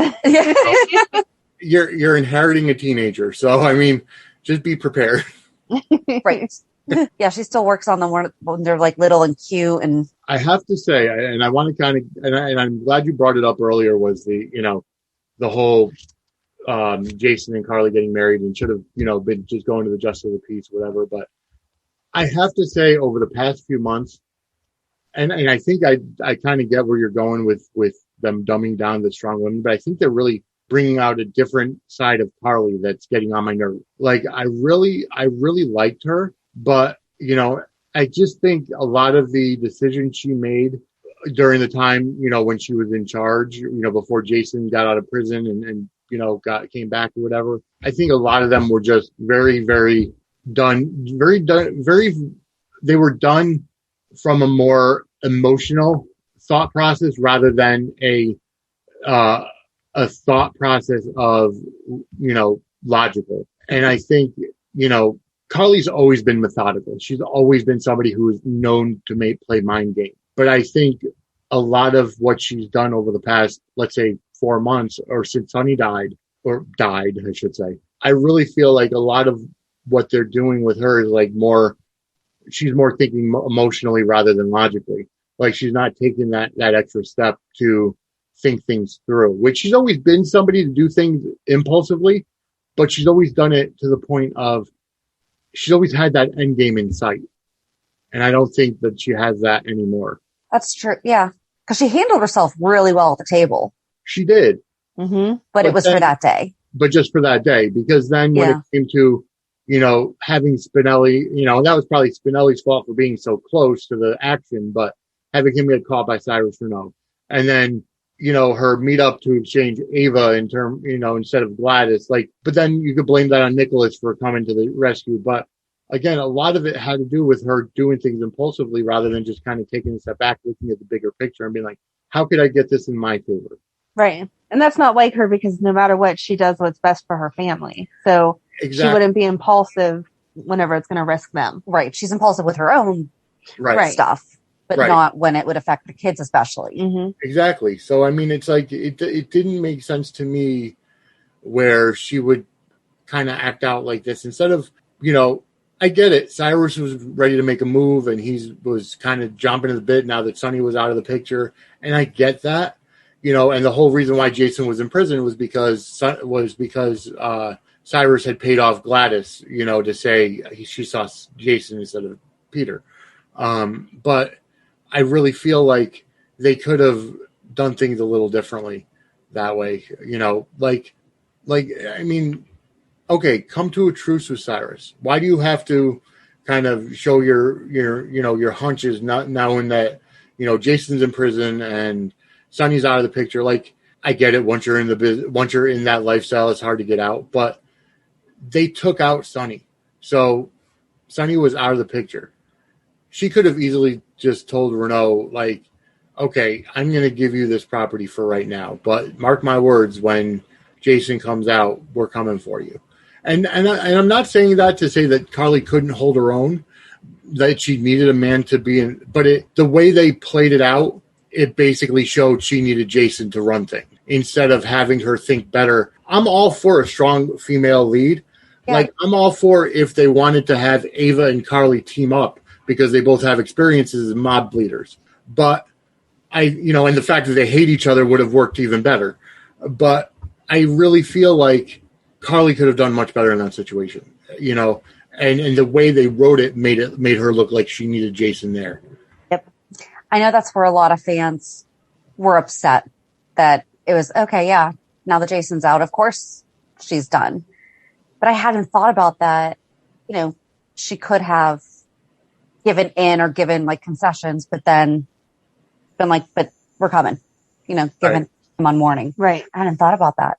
you're inheriting a teenager, so I mean, just be prepared. Right. Yeah, she still works on them when they're like little and cute. And I have to say, and I want to kind of, and I'm glad you brought it up earlier, was the whole Jason and Carly getting married, and should have been just going to the justice of the peace, whatever. But I have to say, over the past few months, and I think I kind of get where you're going with them dumbing down the strong women, but I think they're really bringing out a different side of Carly that's getting on my nerve. Like, I really liked her, but I just think a lot of the decisions she made during the time, when she was in charge, before Jason got out of prison and came back or whatever, I think a lot of them were just very, very they were done from a more emotional thought process rather than a thought process of, logical. And I think, Carly's always been methodical. She's always been somebody who is known to play mind games. But I think a lot of what she's done over the past, let's say 4 months or since Sonny died, I should say, I really feel like a lot of what they're doing with her is like she's more thinking emotionally rather than logically. Like she's not taking that extra step to think things through, which she's always been somebody to do things impulsively, but she's always done it to the point of she's always had that end game in sight. And I don't think that she has that anymore. That's true. Yeah. Because she handled herself really well at the table. She did. Mm-hmm. But it was for that day. But just for that day, because then when it came to, having Spinelli, that was probably Spinelli's fault for being so close to the action, but having him get caught by Cyrus Renaud. And then, her meet up to exchange Ava instead of Gladys, but then you could blame that on Nicholas for coming to the rescue. But again, a lot of it had to do with her doing things impulsively rather than just kind of taking a step back, looking at the bigger picture and being like, how could I get this in my favor? Right. And that's not like her because no matter what, she does what's best for her family. So She wouldn't be impulsive whenever it's going to risk them. Right. She's impulsive with her own stuff, but not when it would affect the kids, especially. Mm-hmm. Exactly. So, I mean, it's like it didn't make sense to me where she would kind of act out like this instead of, I get it. Cyrus was ready to make a move and he was kind of jumping to the bit now that Sonny was out of the picture. And I get that. And the whole reason why Jason was in prison was because Cyrus had paid off Gladys, to say she saw Jason instead of Peter. But I really feel like they could have done things a little differently that way. I mean, okay, come to a truce with Cyrus. Why do you have to kind of show your hunches, not knowing that, Jason's in prison and Sonny's out of the picture? Like, I get it. Once you're in that lifestyle, it's hard to get out. But they took out Sonny, so Sonny was out of the picture. She could have easily just told Renaud, like, okay, I'm going to give you this property for right now, but mark my words, when Jason comes out, we're coming for you. And I'm not saying that to say that Carly couldn't hold her own, that she needed a man to be in, but the way they played it out, it basically showed she needed Jason to run things instead of having her think better. I'm all for a strong female lead. Yeah. Like, I'm all for if they wanted to have Ava and Carly team up because they both have experiences as mob leaders. But and the fact that they hate each other would have worked even better. But I really feel like Carly could have done much better in that situation, and the way they wrote it made her look like she needed Jason there. Yep. I know that's where a lot of fans were upset that it was, okay, yeah, now that Jason's out, of course she's done. But I hadn't thought about that. She could have given in or given like concessions, but then been like, but we're coming, given them on warning. Right. I hadn't thought about that.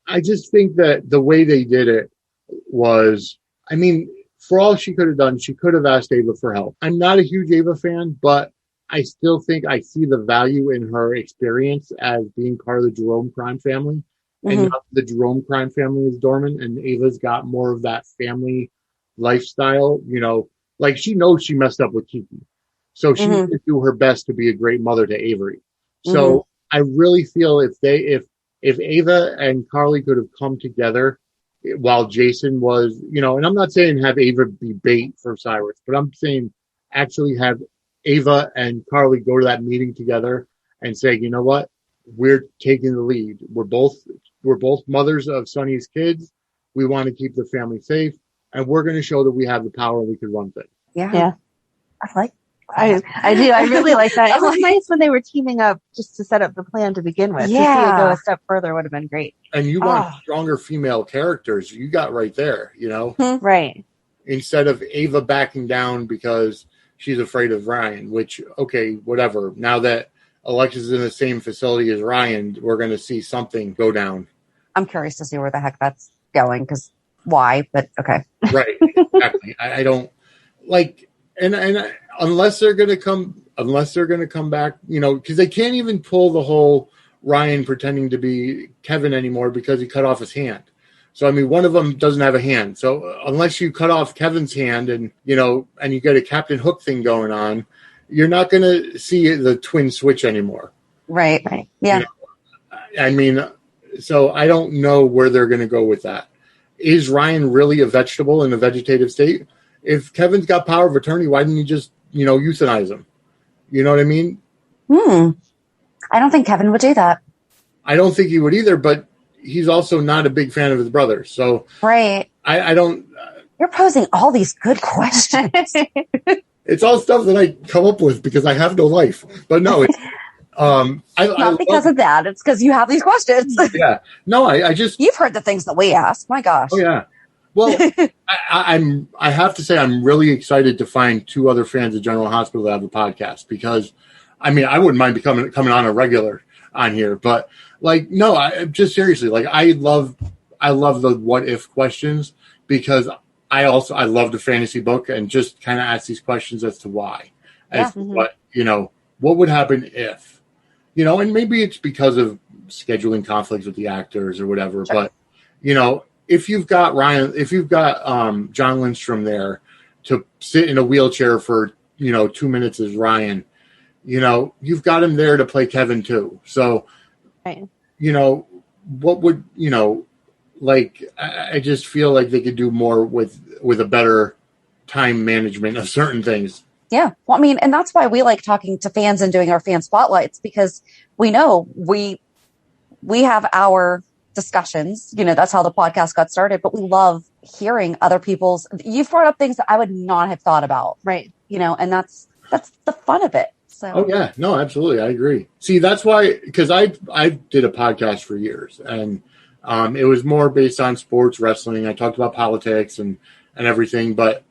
I just think that the way they did it was, I mean, for all she could have done, she could have asked Ava for help. I'm not a huge Ava fan, but I still think I see the value in her experience as being part of the Jerome crime family. Mm-hmm. And now the Jerome crime family is dormant and Ava's got more of that family lifestyle, like she knows she messed up with Kiki. So she needs to do her best to be a great mother to Avery. So I really feel if Ava and Carly could have come together while Jason was, and I'm not saying have Ava be bait for Cyrus, but I'm saying actually have Ava and Carly go to that meeting together and say, you know what, we're taking the lead. We're both mothers of Sonny's kids. We want to keep the family safe, and we're going to show that we have the power and we can run things. Yeah. I do. I really like that. It was nice when they were teaming up just to set up the plan to begin with. Yeah. To see it go a step further would have been great. And you want stronger female characters. You got right there, Right. Instead of Ava backing down because she's afraid of Ryan, which, okay, whatever. Now that Alexis is in the same facility as Ryan, we're going to see something go down. I'm curious to see where the heck that's going because why, but okay. Right. Exactly. I don't like, and unless they're going to come back, because they can't even pull the whole Ryan pretending to be Kevin anymore because he cut off his hand. So, I mean, one of them doesn't have a hand. So unless you cut off Kevin's hand and you get a Captain Hook thing going on, you're not going to see the twin switch anymore. Right. Yeah. I mean, so I don't know where they're going to go with that. Is Ryan really a vegetable in a vegetative state? If Kevin's got power of attorney, why didn't you just, euthanize him? You know what I mean? I don't think Kevin would do that. I don't think he would either, but he's also not a big fan of his brother. So right. I don't. You're posing all these good questions. It's all stuff that I come up with because I have no life. But no, it's not because of that. It's because you have these questions. Yeah. No, I just you've heard the things that we ask. My gosh. Oh yeah. Well, I have to say I'm really excited to find two other fans of General Hospital that have a podcast because, I mean, I wouldn't mind coming on a regular on here, but no, I just seriously, I love the what if questions because I love the fantasy book and just kind of ask these questions as to why, as to what would happen if, and maybe it's because of scheduling conflicts with the actors or whatever, sure. But if you've got John Lindstrom there to sit in a wheelchair for 2 minutes as Ryan, you've got him there to play Kevin too. So, right. What would I just feel like they could do more with a better time management of certain things. Yeah. Well, I mean, and that's why we like talking to fans and doing our fan spotlights because we know we have our discussions, that's how the podcast got started, but we love hearing other people's, you've brought up things that I would not have thought about. Right. And that's the fun of it. So. Oh yeah, no, absolutely. I agree. See, that's why, because I did a podcast for years and it was more based on sports wrestling. I talked about politics and everything, but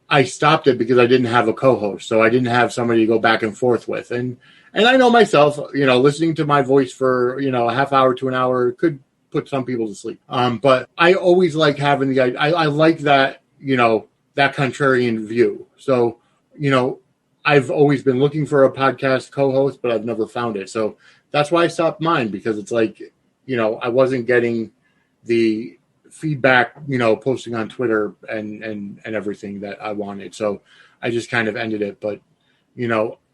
I stopped it because I didn't have a co-host. So I didn't have somebody to go back and forth with. And I know myself, listening to my voice for, a half hour to an hour could put some people to sleep. But I always like having the guy. I like that, that contrarian view. So, I've always been looking for a podcast co-host, but I've never found it. So that's why I stopped mine because it's I wasn't getting the feedback, posting on Twitter and everything that I wanted. So I just kind of ended it. But,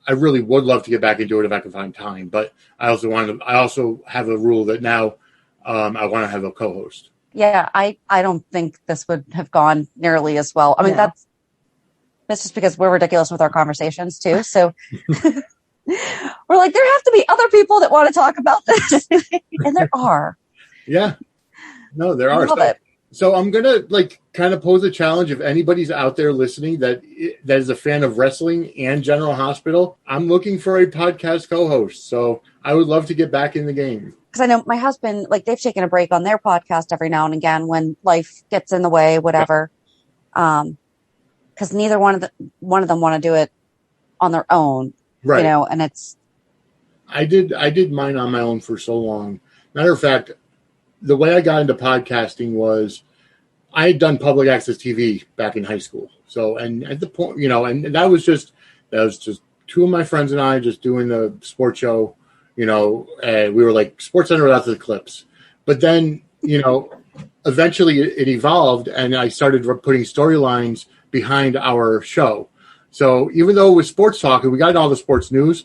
I really would love to get back into it if I could find time. But I also have a rule that now I want to have a co-host. Yeah, I don't think this would have gone nearly as well. I mean, that's just because we're ridiculous with our conversations too. So we're like, there have to be other people that want to talk about this. And there are. Yeah. No, there are. So I'm going to kind of pose a challenge. If anybody's out there listening that is a fan of wrestling and General Hospital, I'm looking for a podcast co-host. So I would love to get back in the game. Because I know my husband, they've taken a break on their podcast every now and again when life gets in the way, whatever. Because neither one of them want to do it on their own, right? And it's. I did mine on my own for so long. Matter of fact, the way I got into podcasting was I had done public access TV back in high school. So, and at the point, and that was just two of my friends and I just doing the sports show. We were like Sports Center without the clips. But then, eventually it evolved and I started putting storylines behind our show. So even though it was sports talk and we got all the sports news,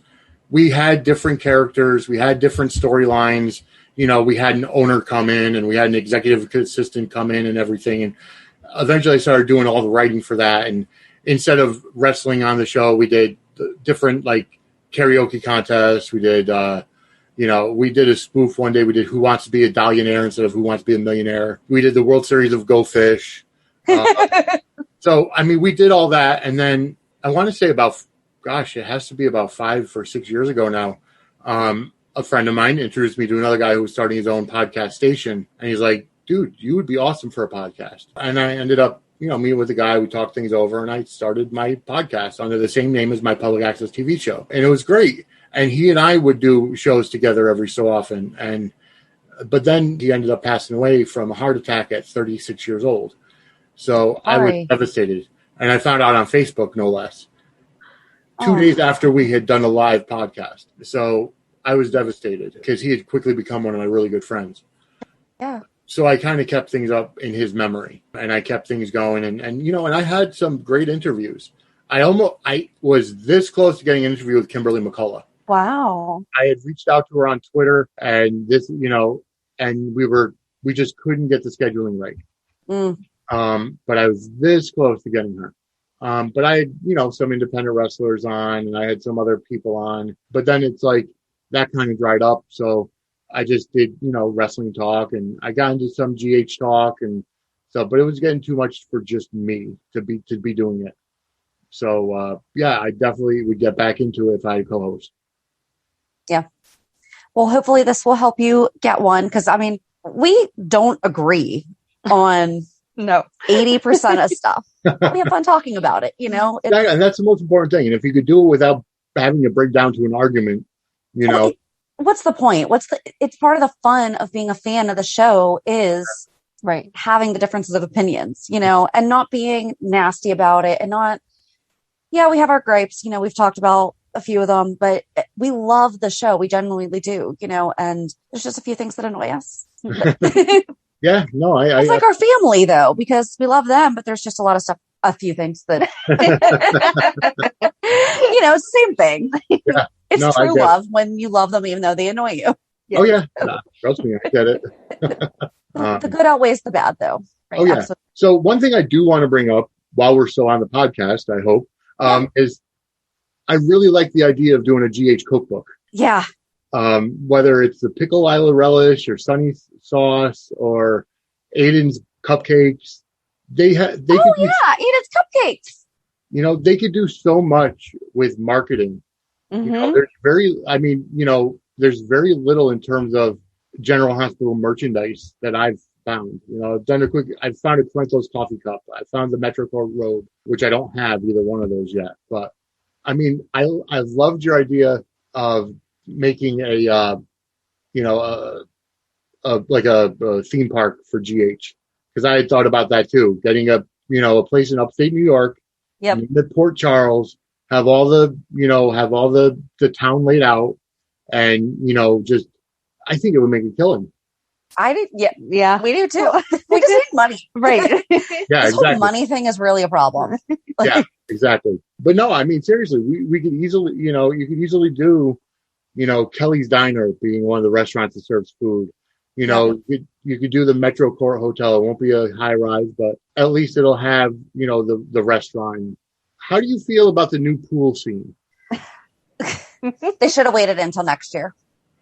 we had different characters, we had different storylines. We had an owner come in and we had an executive assistant come in and everything. And eventually I started doing all the writing for that. And instead of wrestling on the show, we did different karaoke contests. We did, we did a spoof one day. We did Who Wants to Be a Dallionaire instead of Who Wants to Be a Millionaire. We did the World Series of Go Fish. So, I mean, we did all that. And then I want to say it has to be about 5 or 6 years ago now. A friend of mine introduced me to another guy who was starting his own podcast station. And he's like, dude, you would be awesome for a podcast. And I ended up, meeting with the guy. We talked things over and I started my podcast under the same name as my public access TV show. And it was great. And he and I would do shows together every so often. And But then he ended up passing away from a heart attack at 36 years old. So I was devastated. And I found out on Facebook, no less, 2 days after we had done a live podcast. So I was devastated because he had quickly become one of my really good friends. Yeah. So I kind of kept things up in his memory, and I kept things going. And I had some great interviews. I was this close to getting an interview with Kimberly McCullough. Wow. I had reached out to her on Twitter, and and we just couldn't get the scheduling right. But I was this close to getting her. But I had, some independent wrestlers on, and I had some other people on, but then it's like that kind of dried up. So I just did, wrestling talk, and I got into some GH talk and stuff, but it was getting too much for just me to be doing it. So, I definitely would get back into it if I had co-host. Yeah. Well, hopefully this will help you get one. Cause we don't agree on 80% of stuff. We have fun talking about it, And that's the most important thing. And if you could do it without having to break down to an argument, what's the point? It's part of the fun of being a fan of the show is having the differences of opinions, and not being nasty about it and not, we have our gripes, we've talked about a few of them, but we love the show. We genuinely do, and there's just a few things that annoy us. Yeah, no, it's like our family though, because we love them, but there's just a lot of stuff, a few things that, it's the same thing. Yeah. It's true love when you love them, even though they annoy you. Oh yeah. Trust me, I get it. The good outweighs the bad though. Right? Oh yeah. Absolutely. So one thing I do want to bring up while we're still on the podcast, I hope, is I really like the idea of doing a GH cookbook. Yeah. Whether it's the pickle Lila relish or sunny sauce or Aiden's cupcakes, Aiden's cupcakes. They could do so much with marketing. Mm-hmm. There's very little in terms of General Hospital merchandise that I've found. I've found a Corinthos coffee cup. I found the Metrocore robe, which I don't have either one of those yet. But I loved your idea of making a theme park for GH, because I had thought about that too. Getting a place in upstate New York, in Port Charles, have all the town laid out, and I think it would make a killing. I did, yeah, we do too. We just need money, right? Yeah, this whole money thing is really a problem. Yeah, exactly. But no, seriously, we could easily, you could easily do, Kelly's Diner being one of the restaurants that serves food. You could do the Metro Court Hotel. It won't be a high rise, but at least it'll have, the restaurant. How do you feel about the new pool scene? They should have waited until next year.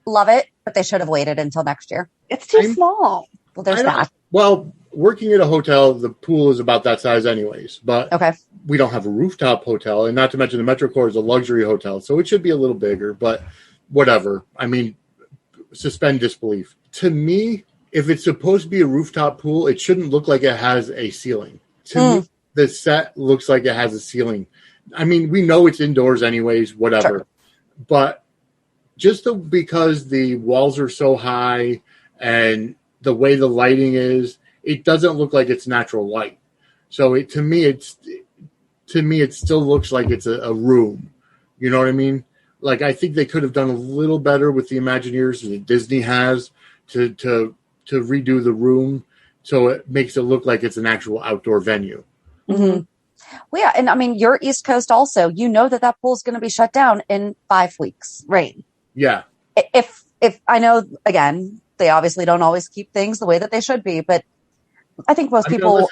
Love it, but they should have waited until next year. It's too small. Well, there's that. Well, working at a hotel, the pool is about that size anyways, but we don't have a rooftop hotel, and not to mention the Metrocore is a luxury hotel, so it should be a little bigger, but whatever. Suspend disbelief. To me, if it's supposed to be a rooftop pool, it shouldn't look like it has a ceiling. To me, the set looks like it has a ceiling. We know it's indoors anyways, whatever. Sure. But just because the walls are so high and the way the lighting is, it doesn't look like it's natural light. So to me, it still looks like it's a room. You know what I mean? Like, I think they could have done a little better with the Imagineers that Disney has to redo the room so it makes it look like it's an actual outdoor venue. Mm-hmm. Well, yeah, and you're East Coast also. That pool is going to be shut down in 5 weeks, right? Yeah. If I know, again, they obviously don't always keep things the way that they should be, but I think most people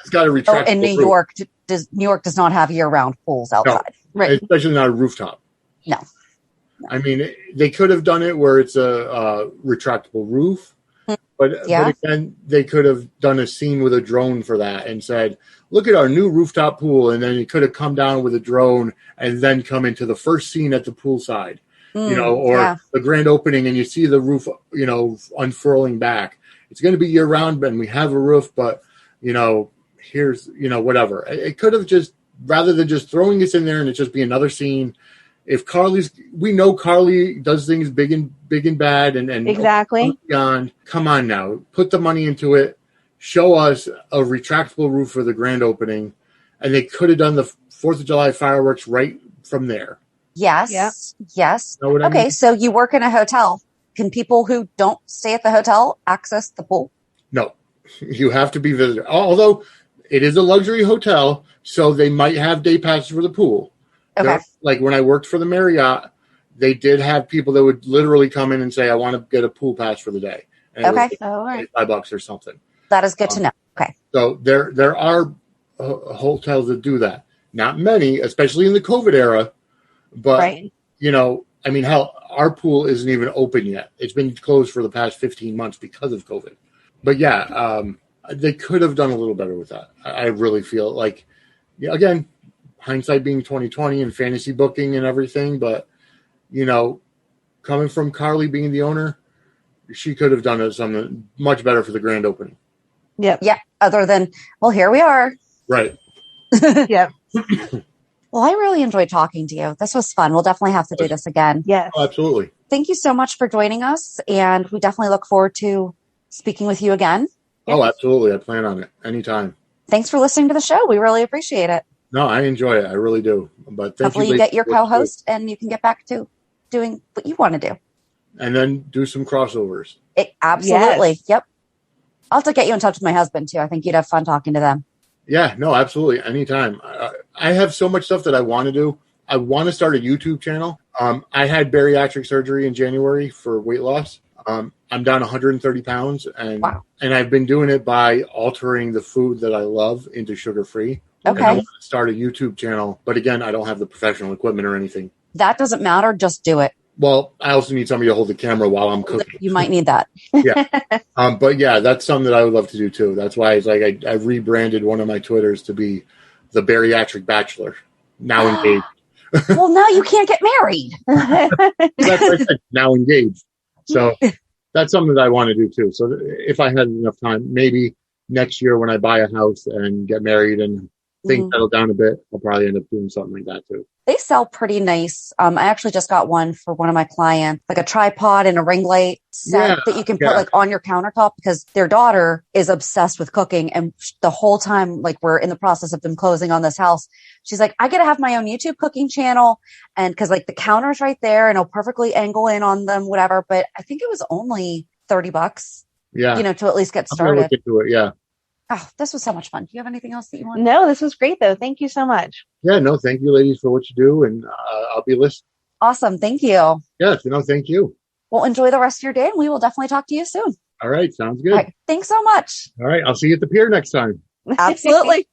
in New York does not have year-round pools outside, right? Especially not a rooftop. No. They could have done it where it's a retractable roof, but again, they could have done a scene with a drone for that and said, look at our new rooftop pool. And then it could have come down with a drone and then come into the first scene at the poolside, the grand opening, and you see the roof, unfurling back. It's going to be year round, and we have a roof, but, here's, whatever. It could have just, rather than just throwing this in there and it just be another scene, if we know Carly does things big and bad and exactly beyond. Come on now, put the money into it. Show us a retractable roof for the grand opening, and they could have done the 4th of July fireworks right from there. Yes. Yeah. Yes. Know what I mean? So you work in a hotel. Can people who don't stay at the hotel access the pool? No, you have to be visitor. Although it is a luxury hotel, so they might have day passes for the pool. Okay. Like when I worked for the Marriott, they did have people that would literally come in and say, "I want to get a pool pass for the day." And Okay. It was like $5 or something. That is good to know. Okay. So there are hotels that do that. Not many, especially in the COVID era. But I mean, hell, our pool isn't even open yet. It's been closed for the past 15 months because of COVID. But yeah, they could have done a little better with that. I really feel like, again, hindsight being 2020 and fantasy booking and everything. But coming from Carly being the owner, she could have done something much better for the grand opening. Yep. Yeah. Other than, well, here we are. Right. Yep. Well, I really enjoyed talking to you. This was fun. We'll definitely have to do this again. Yes. Oh, absolutely. Thank you so much for joining us. And we definitely look forward to speaking with you again. Oh, absolutely. I plan on it anytime. Thanks for listening to the show. We really appreciate it. No, I enjoy it. I really do. But hopefully you get your co-host and you can get back to doing what you want to do. And then do some crossovers. Absolutely. Yes. Yep. I'll have to get you in touch with my husband too. I think you'd have fun talking to them. Yeah, no, absolutely. Anytime. I have so much stuff that I want to do. I want to start a YouTube channel. I had bariatric surgery in January for weight loss. I'm down 130 pounds and I've been doing it by altering the food that I love into sugar-free. Okay. And I want to start a YouTube channel. But again, I don't have the professional equipment or anything. That doesn't matter. Just do it. Well, I also need somebody to hold the camera while I'm cooking. You might need that. Yeah. But yeah, that's something that I would love to do too. That's why it's like I rebranded one of my Twitters to be the Bariatric Bachelor. Now engaged. Well, now you can't get married. That's what I said, now engaged. So that's something that I want to do too. So if I had enough time, maybe next year when I buy a house and get married and things settle down a bit, I'll probably end up doing something like that too. They sell pretty nice. I actually just got one for one of my clients, like a tripod and a ring light set that you can put like on your countertop because their daughter is obsessed with cooking. And the whole time, like we're in the process of them closing on this house, she's like, I got to have my own YouTube cooking channel. And cause like the counter's right there and it'll perfectly angle in on them, whatever. But I think it was only $30. Yeah. To at least get started. I'm gonna look into it. Yeah. Oh, this was so much fun. Do you have anything else that you want? No, this was great though. Thank you so much. Yeah, no, thank you ladies for what you do. And I'll be listening. Awesome. Thank you. Yes, thank you. Well, enjoy the rest of your day and we will definitely talk to you soon. All right. Sounds good. All right, thanks so much. All right. I'll see you at the pier next time. Absolutely.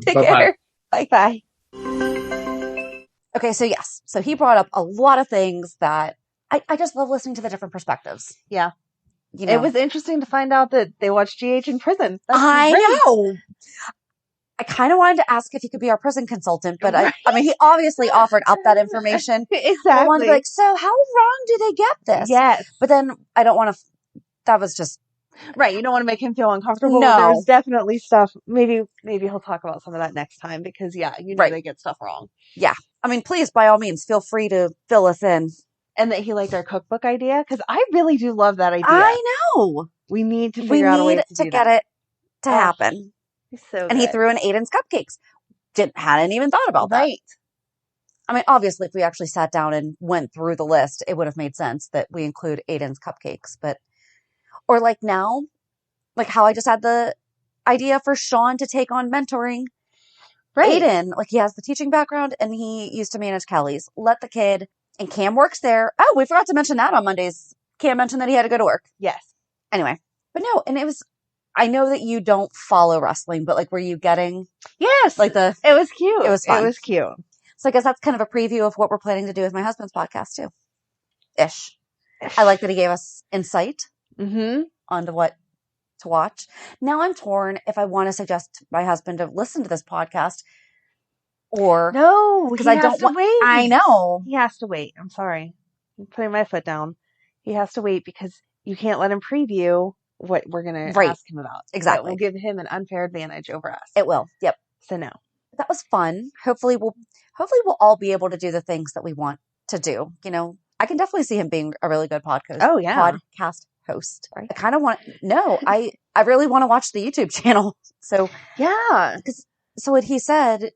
Take care. Bye. Okay. So yes. So he brought up a lot of things that I just love listening to the different perspectives. Yeah. It was interesting to find out that they watched GH in prison. I know. I kind of wanted to ask if he could be our prison consultant, but I mean, he obviously offered up that information. Exactly. I wanted to be like, so how wrong do they get this? Yes. But then I don't want to, that was just. Right. You don't want to make him feel uncomfortable. No. There's definitely stuff. Maybe he'll talk about some of that next time because they get stuff wrong. Yeah. I mean, please, by all means, feel free to fill us in. And that he liked our cookbook idea because I really do love that idea. I know. We need to figure out a way to get it to happen. And he threw in Aiden's cupcakes. Hadn't even thought about that. Right. I mean, obviously, if we actually sat down and went through the list, it would have made sense that we include Aiden's cupcakes. Or like now, like how I just had the idea for Sean to take on mentoring. Right. Aiden, like he has the teaching background and he used to manage Kelly's. Let the kid. And Cam works there. Oh, we forgot to mention that on Mondays. Cam mentioned that he had to go to work. Yes. Anyway, but no, and it was, I know that you don't follow wrestling, but like, were you getting? Yes. Like it was cute. It was fun. It was cute. So I guess that's kind of a preview of what we're planning to do with my husband's podcast too. Ish. I like that he gave us insight onto what to watch. Now I'm torn if I want to suggest my husband to listen to this podcast. Or no, because I don't want. Wait. I know he has to wait. I'm sorry, I'm putting my foot down. He has to wait because you can't let him preview what we're going to ask him about. Exactly, it will give him an unfair advantage over us. It will. Yep. So no. that was fun. Hopefully we'll all be able to do the things that we want to do. You know, I can definitely see him being a really good podcast host. Right. I kind of I really want to watch the YouTube channel. So yeah, so what he said,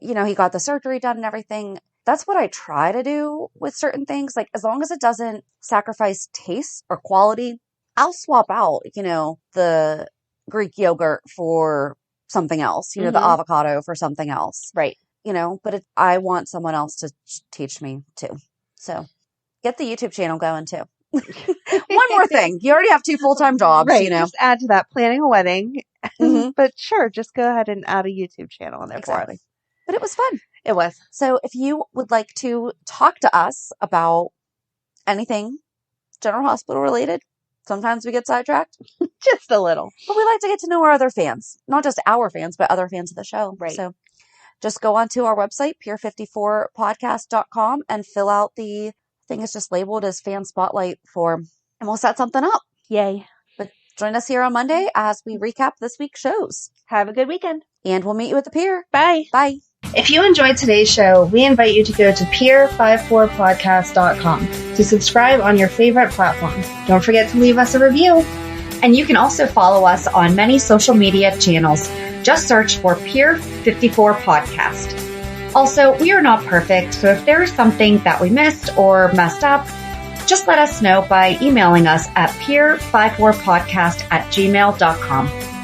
you know, he got the surgery done and everything. That's what I try to do with certain things. Like, as long as it doesn't sacrifice taste or quality, I'll swap out, you know, the Greek yogurt for something else, you know, the avocado for something else. Right. You know, but I want someone else to teach me too. So get the YouTube channel going too. One more thing. You already have 2 full-time jobs, right. You know. Just add to that, planning a wedding. But sure, just go ahead and add a YouTube channel in there for us. But it was fun. It was. So if you would like to talk to us about anything General Hospital related, sometimes we get sidetracked. Just a little. But we like to get to know our other fans. Not just our fans, but other fans of the show. Right. So just go onto our website, pier54podcast.com, and fill out the thing is just labeled as fan spotlight form, and we'll set something up. Yay. But join us here on Monday as we recap this week's shows. Have a good weekend. And we'll meet you at the pier. Bye. Bye. If you enjoyed today's show, we invite you to go to pier54podcast.com to subscribe on your favorite platform. Don't forget to leave us a review. And you can also follow us on many social media channels. Just search for Pier54 Podcast. Also, we are not perfect, so if there is something that we missed or messed up, just let us know by emailing us at pier54podcast@gmail.com.